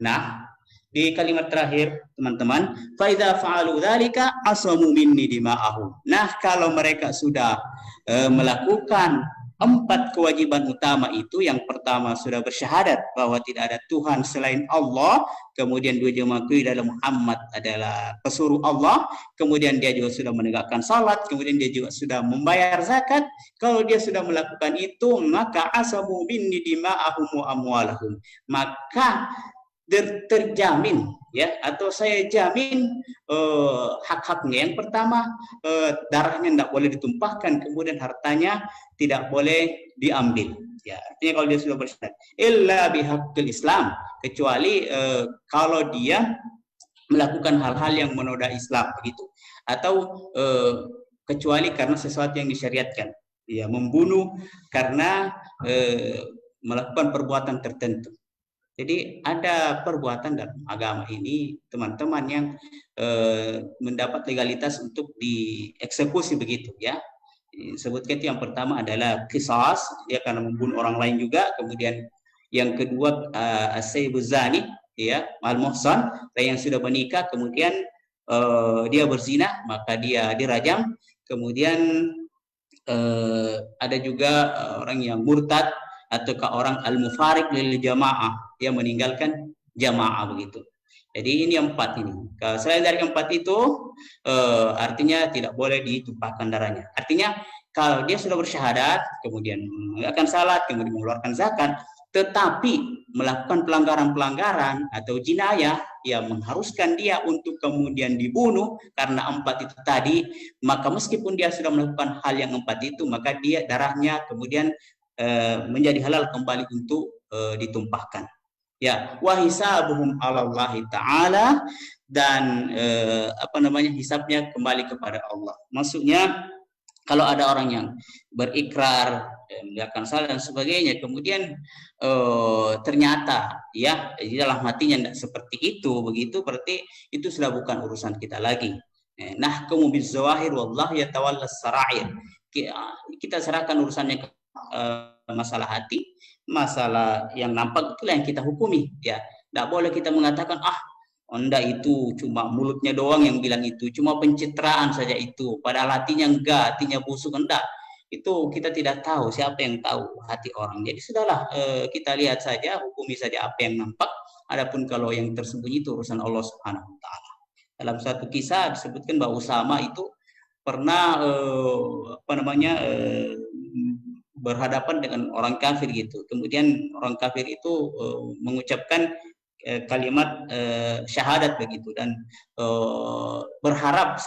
S1: Nah, di kalimat terakhir teman-teman, fa idza fa'alu dzalika asamu minni dima'ahum. Nah, kalau mereka sudah melakukan 4 kewajiban utama itu, yang pertama sudah bersyahadat bahwa tidak ada Tuhan selain Allah, kemudian dia juga mengakui dalam Muhammad adalah pesuruh Allah, kemudian dia juga sudah menegakkan salat, kemudian dia juga sudah membayar zakat. Kalau dia sudah melakukan itu, maka asamu minni dima'ahum wa amwalahum, maka terjamin, ya, atau saya jamin hak-haknya. Yang pertama, darahnya tidak boleh ditumpahkan, kemudian hartanya tidak boleh diambil. Ya, artinya kalau dia sudah bersyahadat, illa bihaqqil Islam, kecuali kalau dia melakukan hal-hal yang menodai Islam begitu, atau kecuali karena sesuatu yang disyariatkan. Ya, membunuh karena melakukan perbuatan tertentu. Jadi ada perbuatan dalam agama ini teman-teman yang mendapat legalitas untuk dieksekusi begitu ya. Sebutkan itu yang pertama adalah qisas, dia karena membunuh orang lain juga. Kemudian yang kedua as-sayyibuz zani, ya, al-muhsan, yang sudah menikah kemudian dia berzina maka dia dirajam. Kemudian ada juga orang yang murtad ataukah orang al-mufariq lil jamaah, dia meninggalkan jamaah begitu. Jadi ini 4 ini. Kalau selain dari 4 itu artinya tidak boleh ditumpahkan darahnya. Artinya kalau dia sudah bersyahadat, kemudian mengerjakan salat, kemudian mengeluarkan zakat, tetapi melakukan pelanggaran-pelanggaran atau jinayah yang mengharuskan dia untuk kemudian dibunuh karena 4 itu tadi, maka meskipun dia sudah melakukan hal yang 4 itu, maka dia darahnya kemudian menjadi halal kembali untuk ditumpahkan. Ya, wa hisabuhum 'alallahi ta'ala, dan hisabnya kembali kepada Allah. Maksudnya kalau ada orang yang berikrar mengerjakan salah dan sebagainya, kemudian ternyata ya di dalam hatinya tidak seperti itu, begitu berarti itu sudah bukan urusan kita lagi. Nahkumu bizawahir wallahu yatawalla sarair. Kita serahkan urusannya ke masalah hati, masalah yang nampak itulah yang kita hukumi ya. Tidak boleh kita mengatakan Anda itu cuma mulutnya doang yang bilang itu, cuma pencitraan saja itu, padahal hatinya enggak, hatinya busuk. Enggak, itu kita tidak tahu, siapa yang tahu hati orang. Jadi sudahlah, kita lihat saja, hukumi saja apa yang nampak. Adapun kalau yang tersembunyi itu urusan Allah Subhanahu wa taala. Dalam satu kisah disebutkan bahwa Usama itu pernah berhadapan dengan orang kafir gitu. Kemudian orang kafir itu mengucapkan kalimat syahadat begitu, dan berharap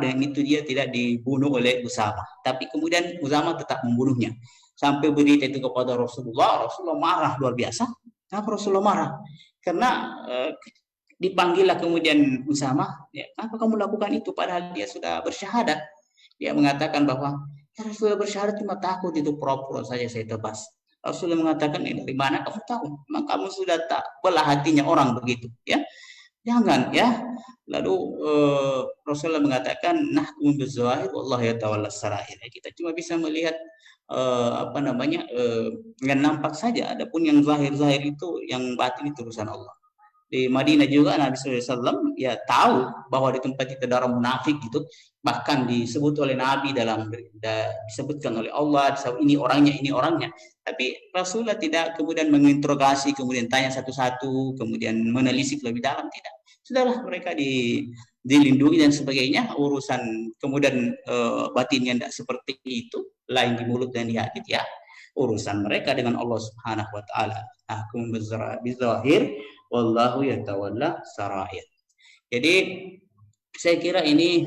S1: dengan itu dia tidak dibunuh oleh Usama. Tapi kemudian Usama tetap membunuhnya. Sampai berita itu kepada Rasulullah, Rasulullah marah luar biasa. Kenapa Rasulullah marah? Karena dipanggillah kemudian Usama, ya, kenapa kamu lakukan itu padahal dia sudah bersyahadat? Dia mengatakan bahwa Rasulullah bersyahadat cuma takut, itu pura-pura saja saya tebas. Rasulullah mengatakan, dari mana kamu tahu? Memang kamu sudah tak belah hatinya orang begitu, ya? Jangan ya. Lalu Rasulullah mengatakan, nahkum bizawahir wallahu yatawalla sarair. Kita cuma bisa melihat yang nampak saja. Adapun yang zahir-zahir itu, yang batin itu urusan Allah. Di Madinah juga Nabi SAW ya tahu bahwa di tempat itu ada orang munafik gitu, bahkan disebut oleh Nabi disebutkan oleh Allah, ini orangnya, tapi Rasulullah tidak kemudian menginterogasi, kemudian tanya satu-satu, kemudian menelisik lebih dalam, tidak. Sudahlah, mereka dilindungi dan sebagainya. Urusan kemudian batinnya tidak seperti itu, lain di mulut dan di hati, ya urusan mereka dengan Allah Subhanahu wa taala. Ahkum bizahir wallahu yatawalla sarair. Jadi saya kira ini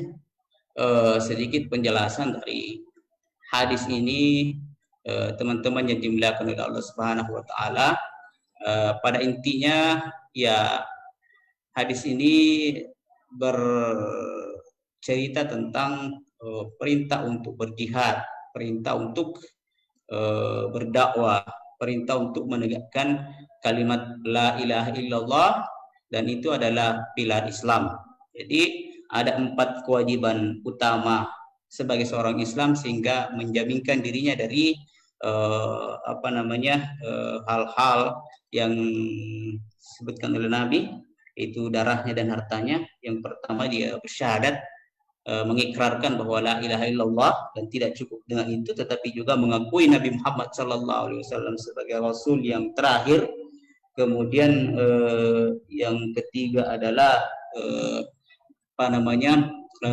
S1: sedikit penjelasan dari hadis ini, teman-teman yang dimuliakan oleh Allah Subhanahu wa taala. Pada intinya ya hadis ini bercerita tentang perintah untuk berjihad, perintah untuk berdakwah, perintah untuk menegakkan kalimat la ilaha illallah, dan itu adalah pilar Islam. Jadi ada 4 kewajiban utama sebagai seorang Islam sehingga menjaminkan dirinya dari hal-hal yang disebutkan oleh Nabi, itu darahnya dan hartanya. Yang pertama dia bersyahadat, mengikrarkan bahwa la ilaha illallah, dan tidak cukup dengan itu tetapi juga mengakui Nabi Muhammad SAW sebagai Rasul yang terakhir. Kemudian yang ketiga adalah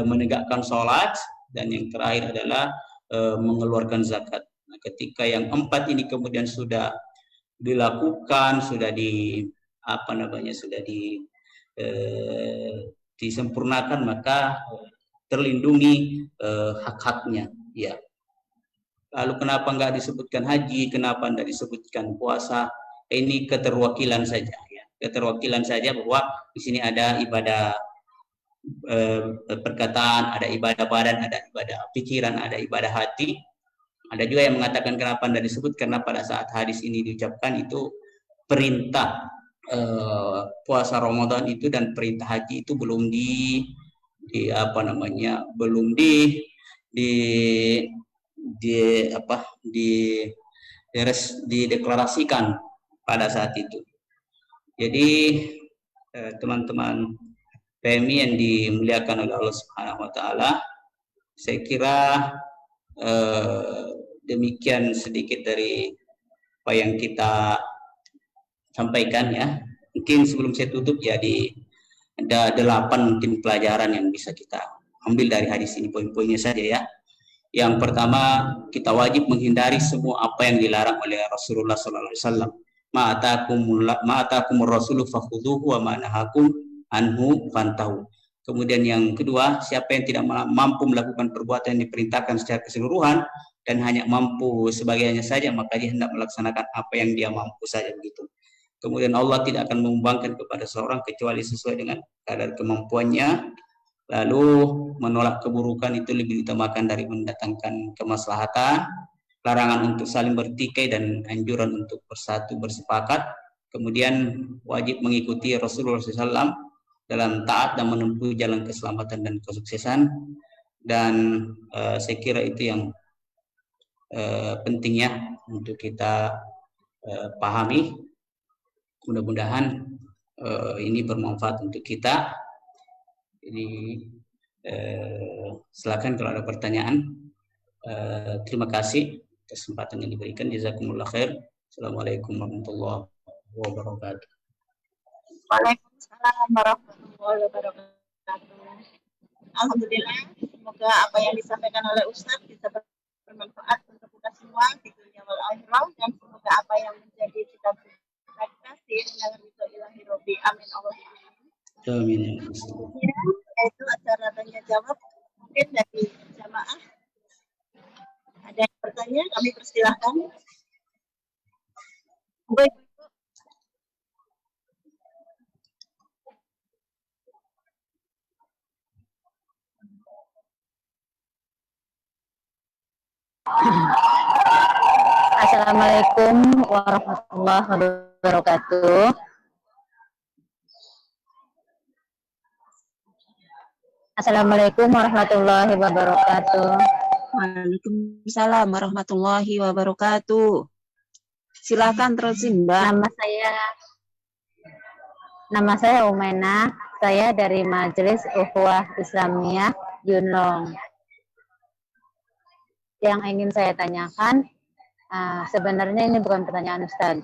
S1: menegakkan sholat, dan yang terakhir adalah mengeluarkan zakat. Nah, ketika yang 4 ini kemudian sudah dilakukan, sudah disempurnakan, maka terlindungi hak-haknya, ya. Lalu kenapa enggak disebutkan haji, kenapa enggak disebutkan puasa? Ini keterwakilan saja, ya. Keterwakilan saja bahwa di sini ada ibadah perkataan, ada ibadah badan, ada ibadah pikiran, ada ibadah hati. Ada juga yang mengatakan kenapa tidak disebut, karena pada saat hadis ini diucapkan itu perintah puasa Ramadan itu dan perintah haji itu belum dideklarasikan pada saat itu. Jadi teman-teman PMI yang dimuliakan oleh Allah Subhanahu wa taala, saya kira demikian sedikit dari apa yang kita sampaikan ya. Mungkin sebelum saya tutup ya, ada 8 mungkin pelajaran yang bisa kita ambil dari hadis ini, poin-poinnya saja ya. Yang pertama, kita wajib menghindari semua apa yang dilarang oleh Rasulullah SAW. Ma'atakumur rasulu fakhuduhu wa ma'nahakum anhu fantahu. Kemudian yang kedua, siapa yang tidak mampu melakukan perbuatan yang diperintahkan secara keseluruhan dan hanya mampu sebagiannya saja, maka dia hendak melaksanakan apa yang dia mampu saja, begitu. Kemudian Allah tidak akan mengembangkan kepada seorang kecuali sesuai dengan kadar kemampuannya. Lalu menolak keburukan itu lebih diutamakan dari mendatangkan kemaslahatan. Larangan untuk saling bertikai dan anjuran untuk bersatu bersepakat. Kemudian wajib mengikuti Rasulullah SAW dalam taat dan menempuh jalan keselamatan dan kesuksesan. Dan saya kira itu yang pentingnya untuk kita pahami. Mudah-mudahan ini bermanfaat untuk kita. Jadi silakan kalau ada pertanyaan. Terima kasih kesempatan yang diberikan. Jazakumullah khair. Assalamualaikum warahmatullahi wabarakatuh.
S3: Waalaikumsalam warahmatullahi wabarakatuh. Alhamdulillah, semoga apa yang disampaikan oleh Ustadz bisa bermanfaat untuk kita semua di dunia wal akhirah, dan semoga apa yang menjadi cita-cita kita dengan ridho ilahi Rabbi. Amin Allahumma amin. Selanjutnya yaitu acara tanya jawab, mungkin dari jamaah ada yang bertanya, kami persilahkan. Baik.
S2: Assalamualaikum warahmatullahi wabarakatuh. Assalamualaikum warahmatullahi wabarakatuh.
S4: Waalaikumsalam warahmatullahi wabarakatuh. Silakan terusin, Mbak.
S2: Nama saya Umaina. Saya dari Majelis Ukhuwah Islamiyah Yunlong. Yang ingin saya tanyakan, sebenarnya ini bukan pertanyaan Ustaz,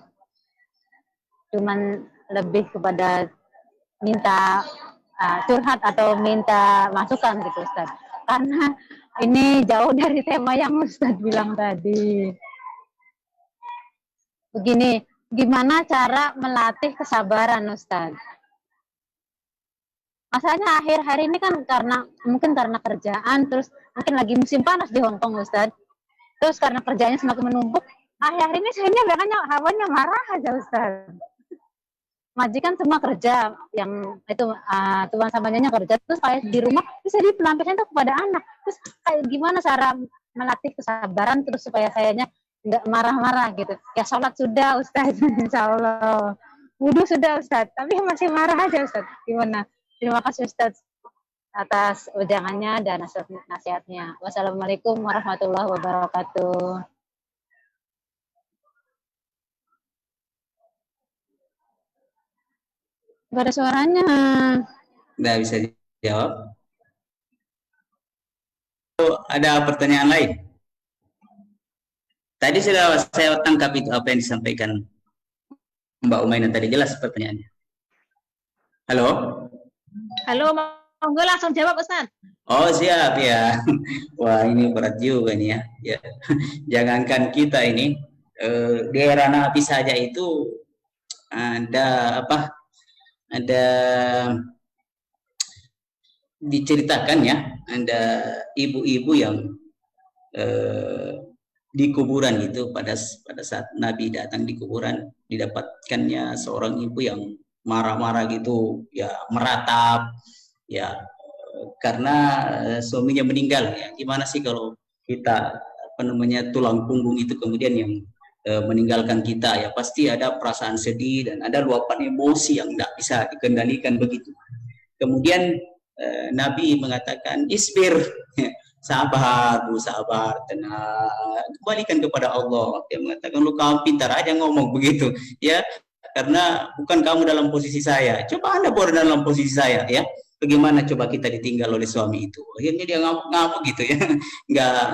S2: cuman lebih kepada minta curhat atau minta masukan gitu Ustaz, karena ini jauh dari tema yang Ustaz bilang tadi. Begini, gimana cara melatih kesabaran Ustaz? Masalahnya akhir-akhir ini kan mungkin karena kerjaan, terus mungkin lagi musim panas di Hong Kong Ustaz. Terus karena kerjanya semakin menumpuk, akhir-akhir ini saya makanya hawanya marah aja Ustaz. Majikan semua kerja, yang itu tuan samanya kerja, terus kayak di rumah bisa dipelampiaskan itu kepada anak. Terus kayak gimana cara melatih kesabaran terus supaya sayanya nggak marah-marah gitu. Ya sholat sudah Ustaz, insya Allah. Wudhu sudah Ustaz, tapi masih marah aja Ustaz. Gimana? Terima kasih Ustaz atas ujangannya dan nasihatnya. Wassalamualaikum warahmatullahi wabarakatuh. Gak ada suaranya.
S1: Nggak bisa dijawab. Ada pertanyaan lain? Tadi sudah saya tangkap itu apa yang disampaikan Mbak Umaina tadi, jelas pertanyaannya. Halo?
S2: Halo, monggo langsung jawab Ustaz.
S1: Oh siap ya. Wah ini berat juga nih ya. Jangankan kita ini, di era Nabi saja itu ada diceritakan ya, ada ibu-ibu yang di kuburan itu pada saat Nabi datang di kuburan, didapatkannya seorang ibu yang marah-marah gitu ya, meratap ya, karena suaminya meninggal. Ya, gimana sih kalau kita tulang punggung itu kemudian yang meninggalkan kita, ya pasti ada perasaan sedih dan ada luapan emosi yang tidak bisa dikendalikan begitu. Kemudian Nabi mengatakan isbir, sabar, sabar, tenang, kembalikan kepada Allah. Dia mengatakan lu kamu pintar aja ngomong begitu, ya, karena bukan kamu dalam posisi saya. Coba Anda berada dalam posisi saya, ya. Bagaimana coba kita ditinggal oleh suami itu? Akhirnya dia ngamuk-ngamuk gitu ya,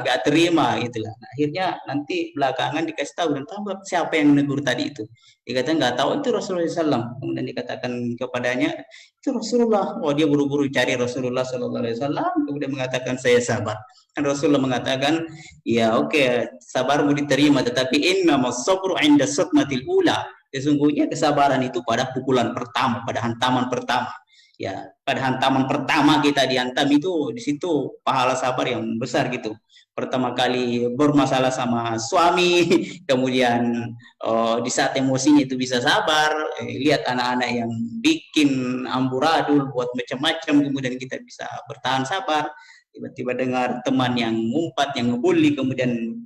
S1: nggak terima gitu lah. Akhirnya nanti belakangan dikasih tahu dan tahu siapa yang menegur tadi itu. Dia kata nggak tahu, itu Rasulullah SAW. Kemudian dikatakan kepadanya itu Rasulullah. Oh, dia buru-buru cari Rasulullah SAW. Kemudian mengatakan saya sabar. Dan Rasulullah mengatakan ya oke, sabarmu diterima, tetapi innamas sabru 'inda sadmatil ula. Sesungguhnya kesabaran itu pada pukulan pertama, pada hantaman pertama. Ya, pada hantaman pertama kita dihantam itu, di situ pahala sabar yang besar gitu. Pertama kali bermasalah sama suami, kemudian di saat emosinya itu bisa sabar, lihat anak-anak yang bikin amburadul, buat macam-macam, kemudian kita bisa bertahan sabar. Tiba-tiba dengar teman yang ngumpat, yang ngebully, kemudian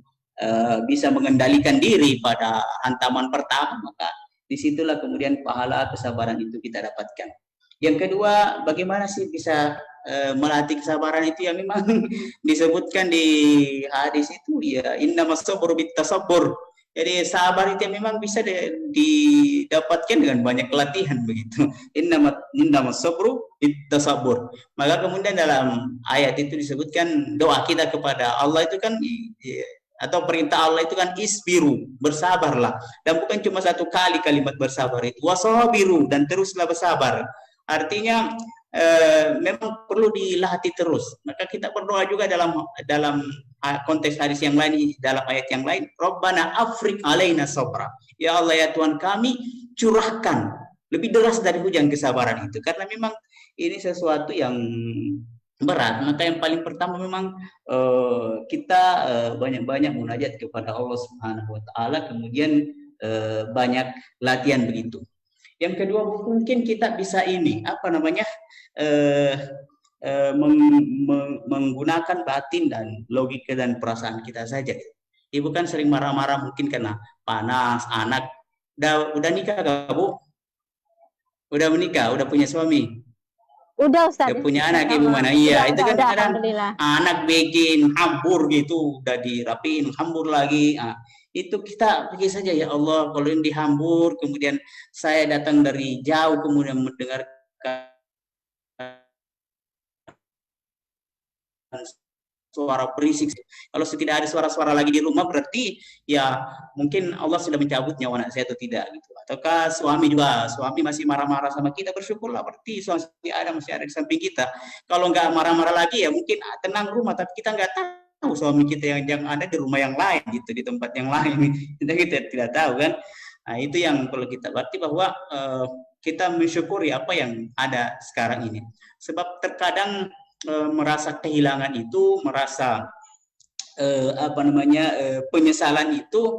S1: bisa mengendalikan diri pada hantaman pertama, maka disitulah kemudian pahala kesabaran itu kita dapatkan. Yang kedua, bagaimana sih bisa melatih kesabaran itu? Ya memang disebutkan di hadis itu, ya innamas sabru bittasabbur. Jadi sabar itu memang bisa didapatkan dengan banyak latihan begitu. Innamas sabru bittasabbur. Maka kemudian dalam ayat itu disebutkan doa kita kepada Allah itu kan, atau perintah Allah itu kan isbiru, bersabarlah. Dan bukan cuma satu kali kalimat bersabar itu, wasabiru, dan teruslah bersabar. Artinya memang perlu dilatih terus. Maka kita berdoa juga dalam konteks hadis yang lain, dalam ayat yang lain, Rabbana afriq alaina sabra. Ya Allah, ya Tuhan kami, curahkan lebih deras dari hujan kesabaran itu. Karena memang ini sesuatu yang berat. Maka yang paling pertama memang kita banyak-banyak munajat kepada Allah Subhanahu wa taala, kemudian banyak latihan begitu. Yang kedua, mungkin kita bisa menggunakan batin dan logika dan perasaan kita saja. Ibu kan sering marah-marah mungkin karena panas, anak. Udah nikah gak, Bu? Udah menikah, udah punya suami?
S2: Udah Ustaz.
S1: Udah punya anak ibu mana? Iya, itu kan kadang
S2: anak
S1: bikin hambur gitu, udah dirapiin, hambur lagi. Itu kita pergi saja, ya Allah, kalau ini dihambur, kemudian saya datang dari jauh, kemudian mendengarkan suara berisik. Kalau tidak ada suara-suara lagi di rumah, berarti ya mungkin Allah sudah mencabut nyawa anak saya atau tidak gitu. Ataukah suami masih marah-marah sama kita, bersyukurlah, berarti suami masih ada di samping kita. Kalau nggak marah-marah lagi, ya mungkin tenang rumah, tapi kita nggak tahu suami kita yang ada di rumah yang lain gitu, di tempat yang lain. Kita tidak tahu kan. Nah, itu yang perlu kita berarti bahwa kita mensyukuri apa yang ada sekarang ini. Sebab terkadang merasa kehilangan itu, merasa penyesalan itu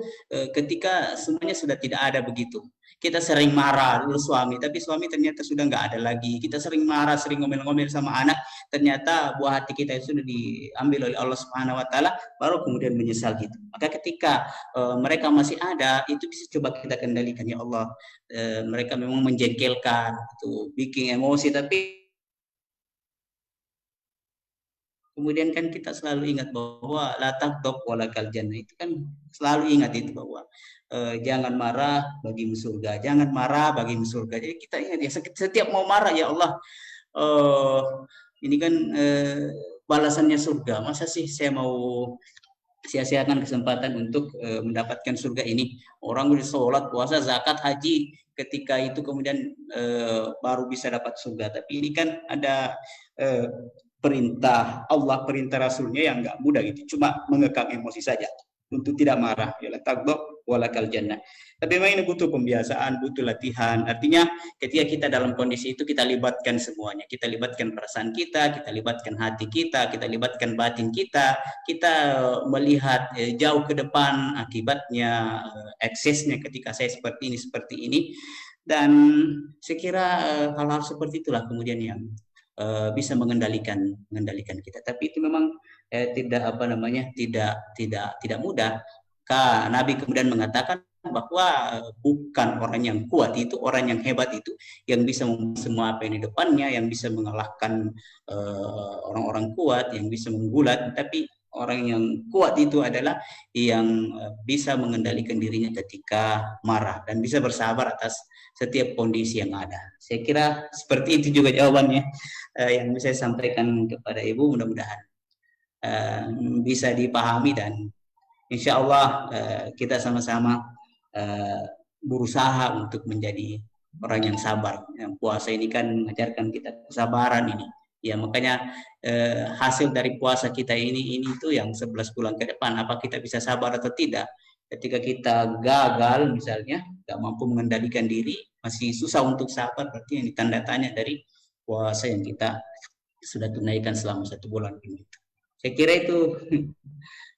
S1: ketika semuanya sudah tidak ada begitu. Kita sering marah dulu suami, tapi suami ternyata sudah nggak ada lagi. Kita sering marah, sering ngomel-ngomel sama anak, ternyata buah hati kita itu sudah diambil oleh Allah Subhanahu wa taala, baru kemudian menyesal gitu. Maka ketika mereka masih ada, itu bisa coba kita kendalikan, ya Allah. Mereka memang menjengkelkan, itu bikin emosi, tapi kemudian kan kita selalu ingat bahwa la taghdab walakal jannah, itu kan selalu ingat itu bahwa jangan marah bagimu surga, jangan marah bagimu surga. Jadi kita ingat ya, setiap mau marah, ya Allah, ini kan balasannya surga. Masa sih saya mau sia-siakan kesempatan untuk mendapatkan surga ini? Orang udah sholat, puasa, zakat, haji, ketika itu kemudian baru bisa dapat surga. Tapi ini kan ada perintah Allah, perintah Rasulnya yang nggak mudah gitu, cuma mengekang emosi saja untuk tidak marah. Ya la taghdab walakal jannah. Tapi memang ini butuh pembiasaan, butuh latihan. Artinya ketika kita dalam kondisi itu, kita libatkan semuanya. Kita libatkan perasaan kita libatkan hati kita libatkan batin kita melihat jauh ke depan akibatnya, eksesnya ketika saya seperti ini. Dan saya kira hal-hal seperti itulah kemudian yang bisa mengendalikan kita. Tapi itu memang tidak mudah. Nabi kemudian mengatakan bahwa bukan orang yang kuat itu, orang yang hebat itu yang bisa semua apa yang di depannya, yang bisa mengalahkan orang-orang kuat, yang bisa menggulat. Tapi orang yang kuat itu adalah yang bisa mengendalikan dirinya ketika marah dan bisa bersabar atas setiap kondisi yang ada. Saya kira seperti itu juga jawabannya yang bisa saya sampaikan kepada Ibu. Mudah-mudahan bisa dipahami dan insya Allah kita sama-sama berusaha untuk menjadi orang yang sabar. Yang puasa ini kan mengajarkan kita kesabaran ini. Ya makanya hasil dari puasa kita ini itu yang 11 bulan ke depan, apa kita bisa sabar atau tidak. Ketika kita gagal misalnya, nggak mampu mengendalikan diri, masih susah untuk sabar, berarti yang ditanda tanya dari puasa yang kita sudah tunaikan selama 1 bulan ini. Saya kira itu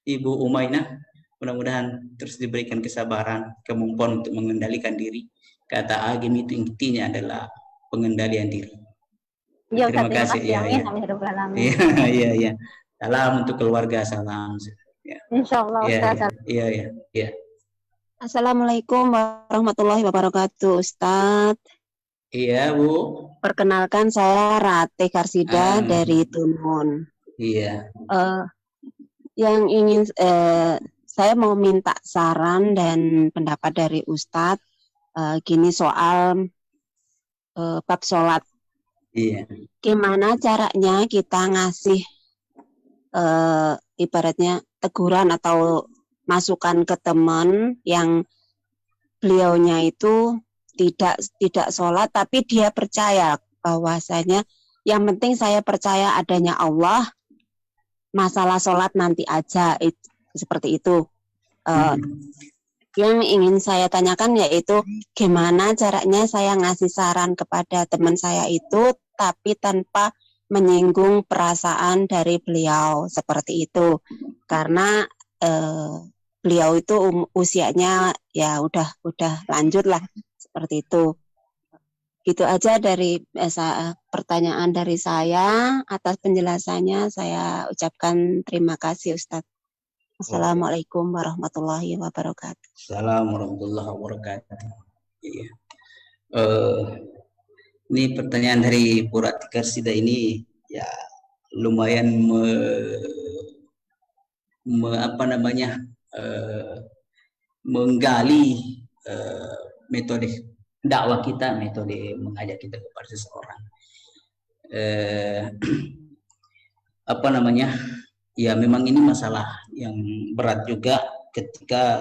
S1: Ibu Umainah. Mudah-mudahan terus diberikan kesabaran, kemampuan untuk mengendalikan diri. Kata Agim itu intinya adalah pengendalian diri.
S2: Ya,
S1: Terima kasih.
S2: Ya.
S1: Iya. Salam untuk keluarga, salam. Ya.
S2: Insyaallah Ustaz.
S1: Iya.
S4: Assalamualaikum warahmatullahi wabarakatuh, Ustadz.
S1: Iya, Bu.
S4: Perkenalkan, saya Rate Karsida dari Tunun.
S1: Iya.
S4: Yang ingin saya mau minta saran dan pendapat dari Ustadz gini soal bab sholat.
S1: Iya.
S4: Gimana caranya kita ngasih ibaratnya teguran atau masukan ke teman yang beliaunya itu tidak sholat tapi dia percaya bahwasanya yang penting saya percaya adanya Allah, masalah sholat nanti aja, seperti itu. Yang ingin saya tanyakan yaitu gimana caranya saya ngasih saran kepada teman saya itu tapi tanpa menyinggung perasaan dari beliau, seperti itu. Karena beliau itu usianya ya udah lanjut lah, seperti itu. Gitu aja dari pertanyaan dari saya. Atas penjelasannya saya ucapkan terima kasih, Ustadz. Assalamualaikum warahmatullahi wabarakatuh.
S1: Assalamualaikum warahmatullahi wabarakatuh. Iya. Ini pertanyaan dari Bu Rati Karsida ini ya lumayan menggali metode dakwah kita, metode mengajak kita kepada seseorang. Ya memang ini masalah yang berat juga ketika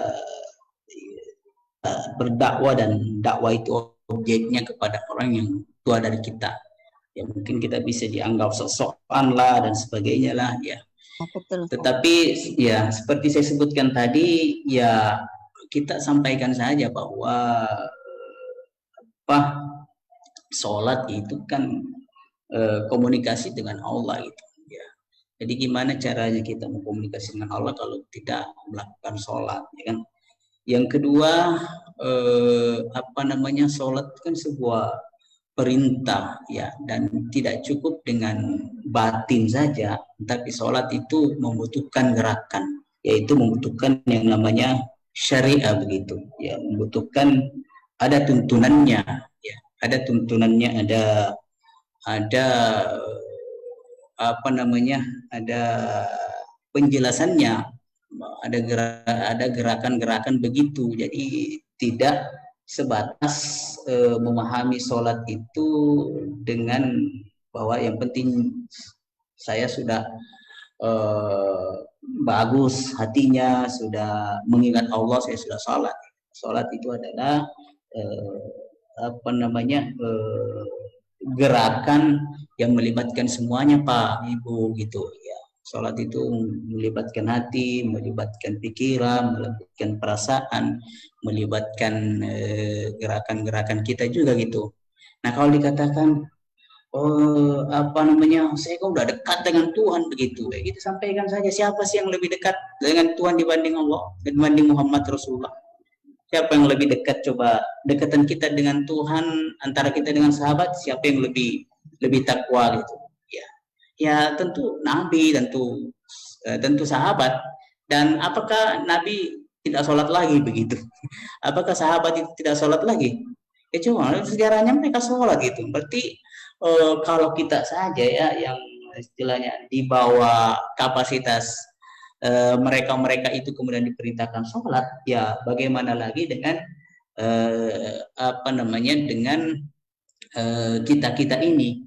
S1: berdakwah dan dakwah itu objeknya kepada orang yang tua dari kita. Ya mungkin kita bisa dianggap sosokan lah dan sebagainya lah ya.
S4: Betul.
S1: Tetapi ya seperti saya sebutkan tadi ya kita sampaikan saja bahwa sholat itu kan komunikasi dengan Allah itu. Jadi gimana caranya kita mengkomunikasi dengan Allah kalau tidak melakukan sholat, ya kan? Yang kedua, sholat kan sebuah perintah, ya, dan tidak cukup dengan batin saja, tapi sholat itu membutuhkan gerakan, yaitu membutuhkan yang namanya syariah begitu, ya, membutuhkan ada tuntunannya, ya, ada tuntunannya, ada penjelasannya, ada gerakan-gerakan begitu. Jadi tidak sebatas memahami sholat itu dengan bahwa yang penting saya sudah bagus hatinya, sudah mengingat Allah, saya sudah sholat. Sholat itu adalah gerakan yang melibatkan semuanya Pak Ibu gitu ya. Sholat itu melibatkan hati, melibatkan pikiran, melibatkan perasaan, melibatkan gerakan-gerakan kita juga gitu. Nah kalau dikatakan saya kok udah dekat dengan Tuhan begitu, ya gitu sampaikan saja, siapa sih yang lebih dekat dengan Tuhan dibanding Allah, dibanding Muhammad Rasulullah? Siapa yang lebih dekat? Coba dekatan kita dengan Tuhan antara kita dengan sahabat, siapa yang lebih takwa gitu. Ya tentu Nabi, tentu sahabat. Dan apakah Nabi tidak sholat lagi begitu? Apakah sahabat itu tidak sholat lagi? Ya cuma sejarahnya mereka sholat gitu. Berarti kalau kita saja ya yang istilahnya di bawah kapasitas mereka-mereka itu kemudian diperintahkan sholat, ya bagaimana lagi dengan dengan kita-kita ini.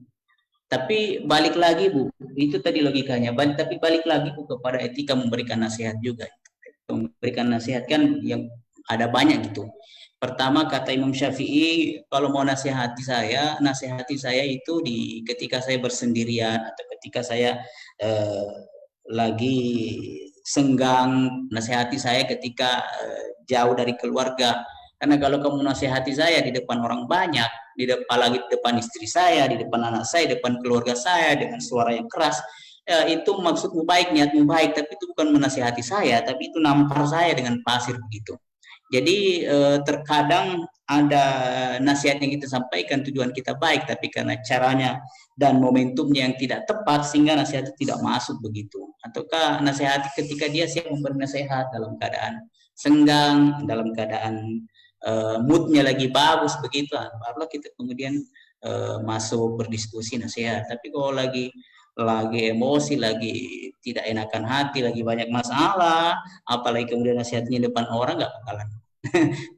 S1: Tapi balik lagi Bu, itu tadi logikanya. Tapi balik lagi Bu kepada etika memberikan nasihat juga. Memberikan nasihat kan yang ada banyak gitu. Pertama kata Imam Syafi'i, kalau mau nasihati saya itu ketika saya bersendirian atau ketika saya lagi senggang, nasihati saya ketika jauh dari keluarga. Karena kalau kamu nasihati saya di depan orang banyak, apalagi di depan istri saya, di depan anak saya, di depan keluarga saya dengan suara yang keras, itu maksudmu baik, niatmu baik, tapi itu bukan menasihati saya, tapi itu nampar saya dengan pasir begitu. Jadi terkadang ada nasihat yang kita sampaikan tujuan kita baik, tapi karena caranya dan momentumnya yang tidak tepat sehingga nasihat itu tidak masuk begitu. Ataukah nasihat ketika dia siap memberi nasihat dalam keadaan senggang, dalam keadaan moodnya lagi bagus begitu, barulah kita kemudian masuk berdiskusi nasihat. Tapi kalau lagi emosi, lagi tidak enakan hati, lagi banyak masalah, apalagi kemudian nasihatnya depan orang,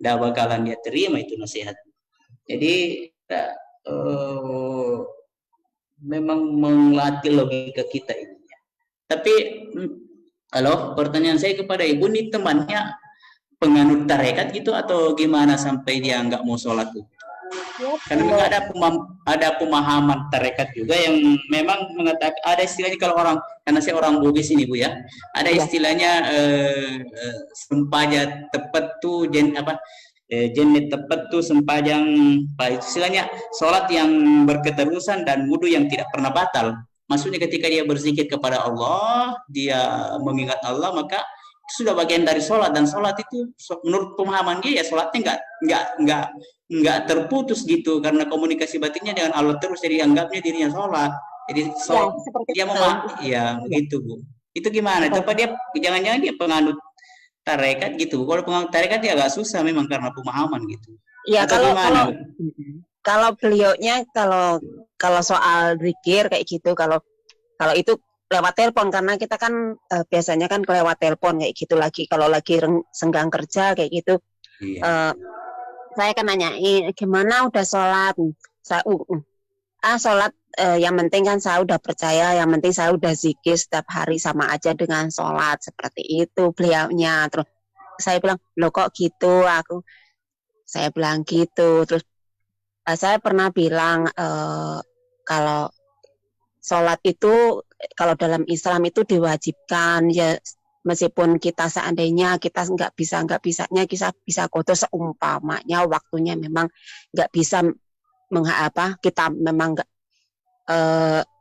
S1: nggak bakalan dia terima itu nasihat. Jadi memang melatih logika kita ini. Tapi kalau pertanyaan saya kepada Ibu, nih temannya penganut tarekat gitu atau gimana sampai dia nggak mau sholat tuh? Karena memang ada pemahaman tarekat juga yang memang mengatakan, ada istilahnya kalau orang, karena saya orang Bugis ini Bu ya, ada istilahnya sempaja tepat tuh jenis tepat tuh sempajang, istilahnya sholat yang berketerusan dan wudhu yang tidak pernah batal. Maksudnya ketika dia berzikir kepada Allah, dia mengingat Allah, maka itu sudah bagian dari sholat. Dan sholat itu menurut pemahaman dia ya sholatnya nggak terputus gitu, karena komunikasi batinnya dengan Allah terus, jadi anggapnya dirinya sholat. Jadi dia ya begitu Bu. Itu gimana? Apa dia jangan-jangan dia penganut tarekat gitu? Kalau penganut tarekat dia agak susah memang karena pemahaman gitu.
S4: Ya kalau beliaunya kalau soal zikir kayak gitu, kalau itu lewat telepon, karena kita kan biasanya kan lewat telepon kayak gitu, kalau lagi senggang kerja kayak gitu. Iya. Saya kan nanyain gimana udah sholat, sholat yang penting kan saya udah percaya, yang penting saya udah zikir setiap hari sama aja dengan sholat, seperti itu beliaunya. Terus saya bilang, loh kok gitu, saya bilang gitu. Terus saya pernah bilang kalau sholat itu kalau dalam Islam itu diwajibkan ya, meskipun kita seandainya kita nggak bisanya kita bisa qodho, seumpamanya waktunya memang nggak bisa kita memang nggak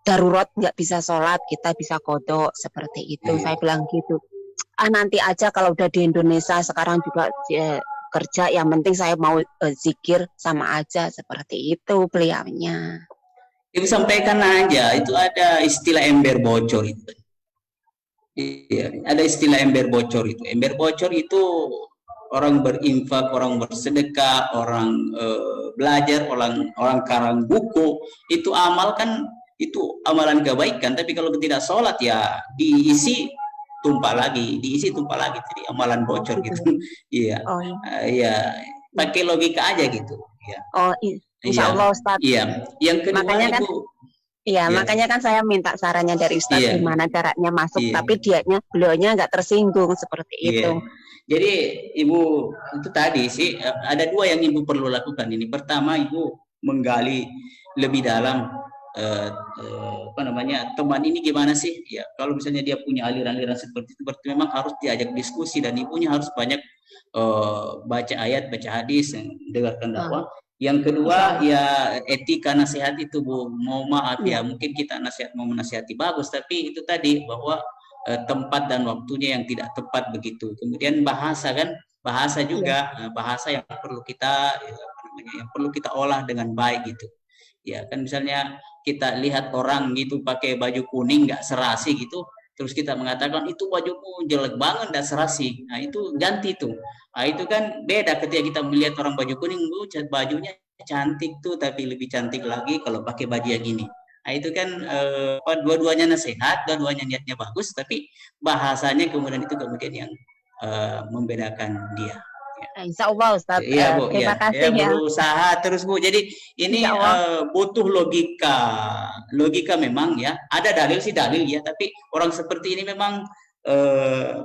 S4: darurat nggak bisa sholat, kita bisa qodho seperti itu. Saya bilang gitu. Nanti aja kalau udah di Indonesia sekarang juga kerja, yang penting saya mau zikir sama aja, seperti itu beliaunya.
S1: Ibu sampaikan aja, itu ada istilah ember bocor itu. Iya, ada istilah ember bocor itu. Ember bocor itu orang berinfak, orang bersedekah, orang belajar, orang karang buku, itu amalkan, itu amalan kebaikan. Tapi kalau tidak sholat ya diisi tumpah lagi. Jadi amalan bocor gitu. Iya. Iya, pakai logika aja gitu. Ya.
S4: Insya Allah Ustaz.
S1: Iya. Yang kedua makanya
S4: makanya kan saya minta sarannya dari Ustaz gimana caranya masuk, tapi beliaunya nggak tersinggung seperti itu.
S1: Jadi Ibu itu tadi sih ada dua yang Ibu perlu lakukan ini. Pertama, Ibu menggali lebih dalam teman ini gimana sih? Ya, kalau misalnya dia punya aliran-aliran seperti itu, berarti memang harus diajak diskusi dan ibunya harus banyak baca ayat, baca hadis, dengarkan dakwah. Yang kedua ya etika nasihat itu Bu. Mau maaf ya, mungkin kita mau menasihati bagus, tapi itu tadi bahwa tempat dan waktunya yang tidak tepat begitu. Kemudian bahasa juga bahasa yang perlu kita yang perlu kita olah dengan baik gitu. Ya kan misalnya kita lihat orang gitu pakai baju kuning nggak serasi gitu, terus kita mengatakan itu bajumu jelek banget nggak serasi. Nah itu ganti tuh. Nah itu kan beda ketika kita melihat orang baju kuning, bajunya cantik tuh, tapi lebih cantik lagi kalau pakai baju yang gini. Nah itu kan dua-duanya nasihat, dua-duanya niatnya bagus, tapi bahasanya kemudian itu kemudian yang membedakan dia.
S2: Insya Allah Ustadz.
S1: Iya Bu,
S2: Terima
S1: ya.
S2: kasih ya.
S1: Berusaha terus Bu. Jadi ini
S2: Insya Allah.
S1: butuh logika memang ya. Ada dalil sih dalil ya, tapi orang seperti ini memang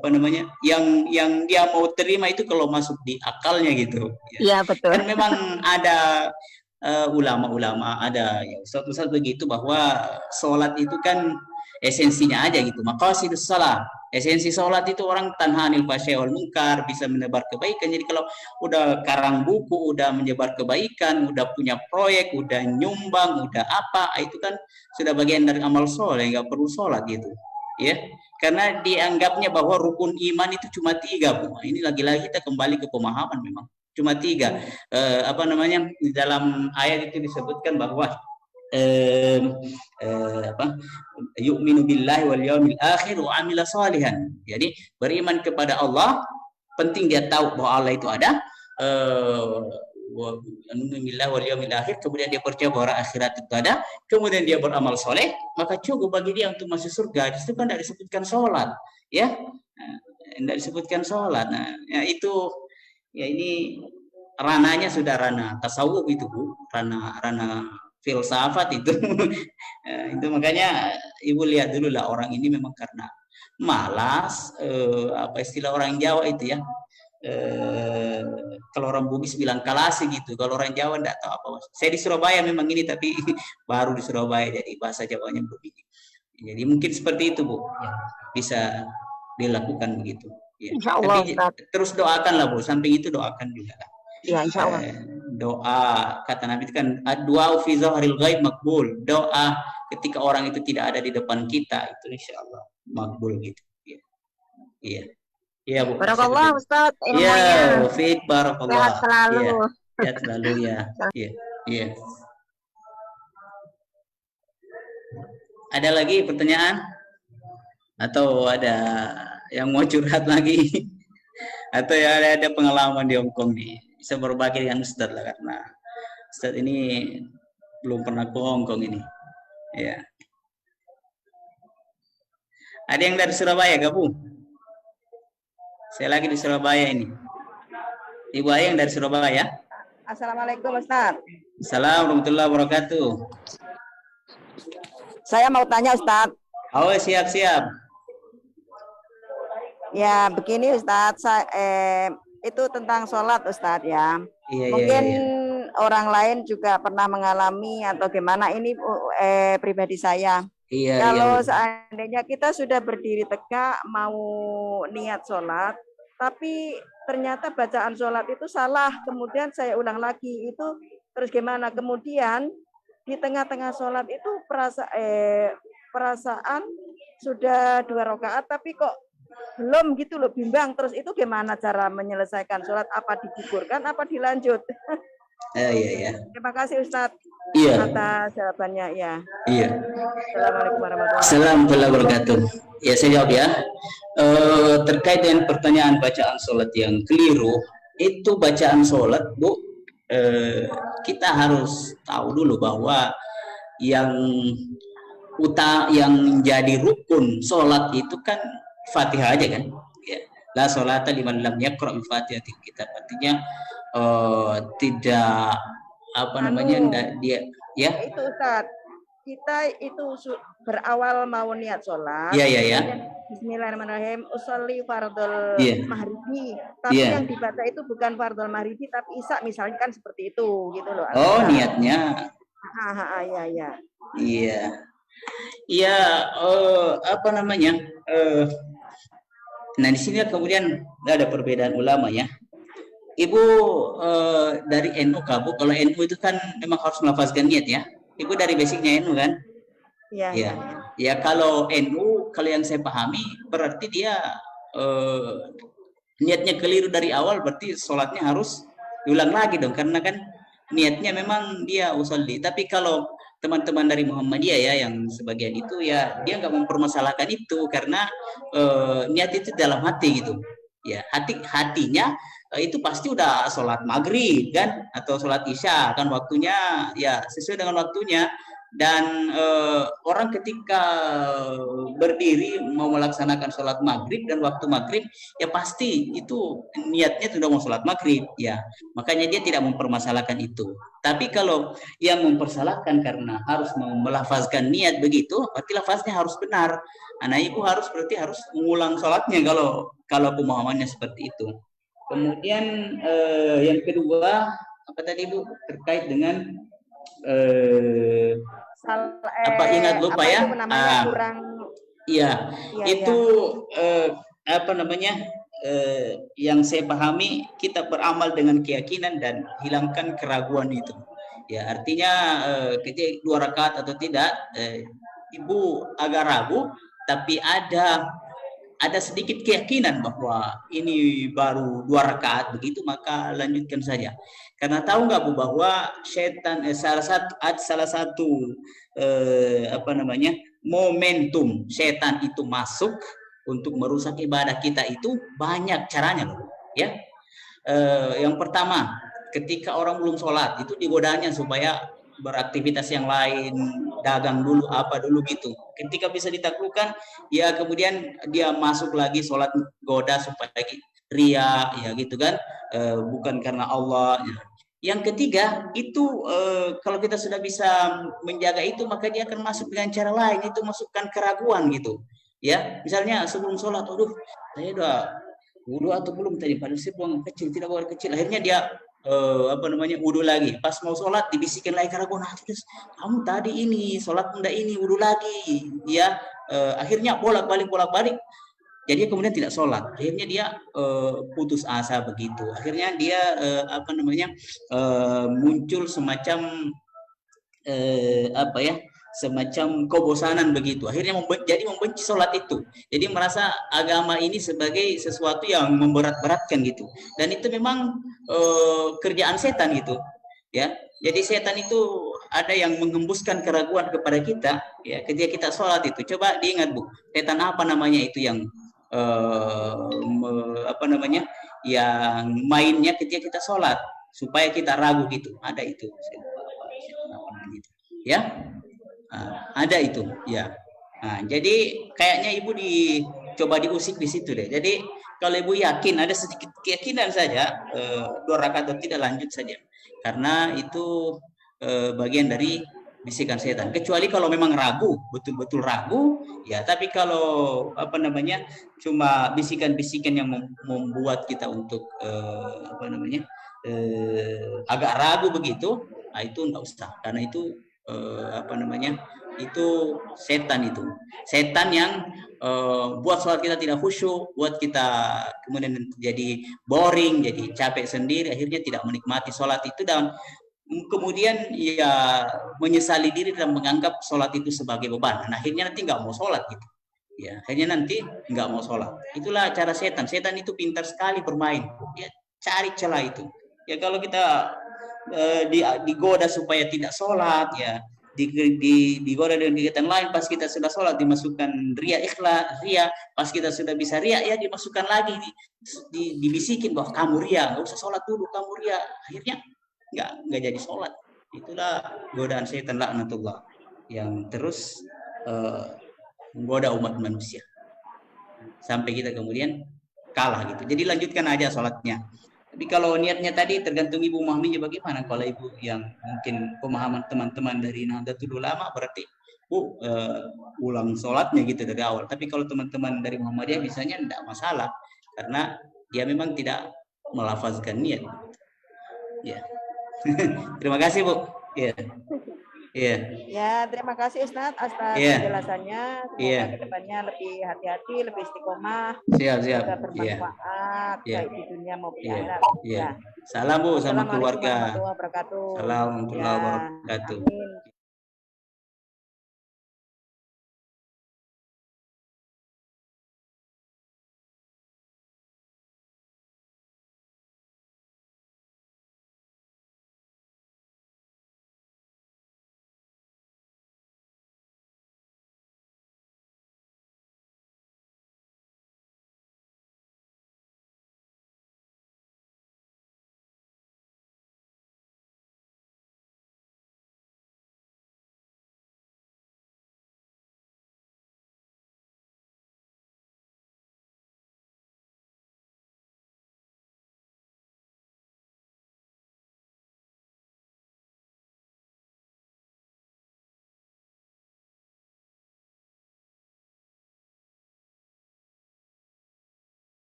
S1: apa namanya, yang dia mau terima itu kalau masuk di akalnya gitu.
S2: Iya betul.
S1: Kan memang ada ulama-ulama, ada ya ustaz-ustaz begitu bahwa sholat itu kan esensinya aja gitu. Maqasidus shalah. Esensi sholat itu orang tanha anil fahsya'i wal munkar, bisa menebar kebaikan. Jadi kalau udah karang buku, udah menyebar kebaikan, udah punya proyek, udah nyumbang, udah apa, itu kan sudah bagian dari amal soleh, nggak perlu sholat gitu. Ya, karena dianggapnya bahwa rukun iman itu cuma 3 Bu. Ini lagi-lagi kita kembali ke pemahaman memang cuma 3. Apa namanya, di dalam ayat itu disebutkan bahwa yu'minu billahi wal yawmil akhir wa amila salihan. Jadi beriman kepada Allah, penting dia tahu bahwa Allah itu ada, billahi wal yawmil akhir, kemudian dia percaya bahwa akhirat itu ada, kemudian dia beramal soleh, maka cukup bagi dia untuk masuk surga. Di situ kan tidak disebutkan sholat, ya, tidak disebutkan sholat. Nah, ya itu, ya ini rananya sudah ranah tasawuf itu Bu, ranah filsafat itu. Itu makanya Ibu lihat dulu lah, orang ini memang karena malas, apa istilah orang Jawa itu ya, kalau orang Bugis bilang kalasi gitu, kalau orang Jawa enggak tahu apa. Saya di Surabaya memang ini, tapi baru di Surabaya jadi bahasa Jawanya begini. Jadi mungkin seperti itu Bu, ya, bisa dilakukan begitu. Ya.
S2: Insya Allah,
S1: tapi terus doakanlah Bu, samping itu doakan juga.
S2: Ya, insya Allah.
S1: Doa, kata Nabi itu kan, doa fi zahril ghaib makbul. Doa ketika orang itu tidak ada di depan kita, itu insya Allah makbul gitu. Iya. Iya Bu.
S2: Barakallah Ustaz.
S1: Iya, Fik, barakallah.
S2: Sehat selalu.
S1: Ya, sehat selalu ya. Iya. Iya. Ada lagi pertanyaan? Atau ada yang mau curhat lagi? Atau ya ada pengalaman di Hongkong nih? Bisa berbagi dengan Ustaz lah, karena Ustaz ini belum pernah ke Hongkong ini. Ya. Ada yang dari Surabaya, gabung? Saya lagi di Surabaya ini. Ibu Ayang dari Surabaya.
S5: Assalamualaikum Ustaz.
S1: Assalamualaikum warahmatullahi wabarakatuh.
S5: Saya mau tanya Ustaz.
S1: Oh, siap-siap.
S5: Ya begini Ustaz, itu tentang sholat Ustaz ya.
S1: Iya,
S5: Mungkin
S1: iya.
S5: orang lain juga pernah mengalami atau gimana, ini pribadi saya.
S1: Iya,
S5: Kalau
S1: iya.
S5: seandainya kita sudah berdiri tegak mau niat sholat, tapi ternyata bacaan sholat itu salah, kemudian saya ulang lagi, itu terus gimana? Kemudian di tengah-tengah sholat itu perasaan sudah 2 rakaat tapi kok belum gitu loh, bimbang. Terus itu gimana cara menyelesaikan sholat? Apa digugurkan, apa dilanjut?
S1: Iya.
S5: Terima kasih Ustadz atas jawabannya ya.
S1: Iya.
S5: Assalamualaikum
S1: warahmatullahi wabarakatuh. Ya, saya jawab ya. Terkait dengan pertanyaan bacaan sholat yang keliru, itu bacaan sholat Bu, kita harus tahu dulu bahwa yang jadi rukun sholat itu kan Fatihah aja kan, ya. La sholata liman lam yaqra bi Fatihatil kitab. Artinya tidak apa namanya, dia ya.
S5: Itu Ustaz, kita itu berawal mau niat sholat.
S1: Iya.
S5: Bismillahirrahmanirrahim. Usolli fardhul maghribi. Tapi yang dibaca itu bukan fardhul maghribi tapi isya, misalnya kan seperti itu gitu loh.
S1: Oh, niatnya.
S5: Iya.
S1: Iya, apa namanya? Nah di sini kemudian ada perbedaan ulama ya. Ibu dari NU Bu, kalau NU itu kan memang harus melafazkan niat ya. Ibu dari basicnya NU kan?
S5: Iya.
S1: Ya kalau NU, kalau yang saya pahami berarti dia niatnya keliru dari awal, berarti sholatnya harus diulang lagi dong, karena kan niatnya memang dia usolli. Tapi kalau teman-teman dari Muhammadiyah ya yang sebagian itu ya dia nggak mempermasalahkan itu karena niat itu dalam hati gitu. Ya hatinya itu pasti udah sholat maghrib kan atau sholat isya kan waktunya ya sesuai dengan waktunya. Dan orang ketika berdiri mau melaksanakan sholat maghrib dan waktu maghrib ya pasti itu niatnya sudah mau sholat maghrib ya, makanya dia tidak mempermasalahkan itu. Tapi kalau yang mempersalahkan karena harus melafazkan niat begitu, berarti lafaznya harus benar. Anak ibu berarti harus mengulang sholatnya kalau pemahamannya seperti itu. Kemudian yang kedua apa tadi Bu terkait dengan apa ingat lupa
S5: apa
S1: ya?
S5: itu namanya kurang
S1: Iya,
S5: ya,
S1: itu apa namanya? Yang saya pahami kita beramal dengan keyakinan dan hilangkan keraguan itu. Ya artinya ketika 2 rakaat atau tidak, ibu agak ragu, tapi ada sedikit keyakinan bahwa ini baru 2 rakaat begitu, maka lanjutkan saja. Karena tahu nggak Bu bahwa setan salah satu apa namanya momentum setan itu masuk untuk merusak ibadah kita itu banyak caranya loh ya. Yang pertama ketika orang belum sholat itu digodanya supaya beraktivitas yang lain, dagang dulu apa dulu gitu. Ketika bisa ditaklukkan ya kemudian dia masuk lagi sholat goda supaya ria ya gitu kan, bukan karena Allah ya. Yang ketiga itu kalau kita sudah bisa menjaga itu maka dia akan masuk dengan cara lain, itu masukkan keraguan gitu ya. Misalnya sebelum sholat, aduh saya udah wudhu atau belum tadi, padahal saya buang kecil tidak buang kecil, akhirnya dia apa namanya wudhu lagi, pas mau sholat dibisikin lagi keraguan, nah, terus kamu tadi ini sholat benda ini wudhu lagi ya, akhirnya bolak-balik jadi kemudian tidak sholat, akhirnya dia putus asa begitu, akhirnya dia apa namanya muncul semacam apa ya, semacam kebosanan begitu, akhirnya jadi membenci sholat itu, jadi merasa agama ini sebagai sesuatu yang memberat-beratkan gitu, dan itu memang kerjaan setan gitu ya. Jadi setan itu ada yang menghembuskan keraguan kepada kita ya ketika kita sholat itu. Coba diingat Bu, setan apa namanya itu yang apa namanya yang mainnya ketika kita sholat supaya kita ragu gitu, ada itu ya, ada itu ya. Nah, jadi kayaknya ibu coba diusik di situ deh. Jadi kalau ibu yakin ada sedikit keyakinan saja 2 rakaat atau tidak, lanjut saja karena itu bagian dari bisikan setan, kecuali kalau memang ragu, betul-betul ragu ya. Tapi kalau apa namanya cuma bisikan-bisikan yang membuat kita untuk apa namanya agak ragu begitu, nah itu enggak usah, karena itu apa namanya itu setan yang buat sholat kita tidak khusyuk, buat kita kemudian jadi boring, jadi capek sendiri, akhirnya tidak menikmati sholat itu, dan kemudian ya menyesali diri dan menganggap sholat itu sebagai beban, dan akhirnya nanti nggak mau sholat gitu ya, akhirnya nanti nggak mau sholat. Itulah cara setan itu pintar sekali bermain ya, cari celah itu ya. Kalau kita digoda supaya tidak sholat ya, digoda dengan kegiatan lain, pas kita sudah sholat dimasukkan ria, ikhlas ria, pas kita sudah bisa ria ya dimasukkan lagi, dibisikin bahwa kamu ria, nggak usah sholat dulu, kamu ria, akhirnya nggak jadi sholat. Itulah godaan setan laknatullah yang terus menggoda umat manusia sampai kita kemudian kalah gitu. Jadi lanjutkan aja sholatnya. Tapi kalau niatnya tadi tergantung ibu memahaminya bagaimana. Kalau ibu yang mungkin pemahaman teman-teman dari Nahdlatul Ulama berarti Bu ulang sholatnya gitu dari awal. Tapi kalau teman-teman dari Muhammadiyah misalnya tidak masalah karena dia memang tidak melafazkan niat. Ya. Terima kasih Bu. Ya. Iya.
S5: Ya, terima kasih Ustadz atas penjelasannya. Semoga kedepannya lebih hati-hati, lebih istiqomah.
S1: Siap.
S5: Semoga bermanfaat baik di dunia maupun di akhirat.
S1: Salam Bu sama keluarga.
S5: Assalamualaikum warahmatullahi wabarakatuh.
S1: Salam warahmatullahi wabarakatuh.
S5: Amin.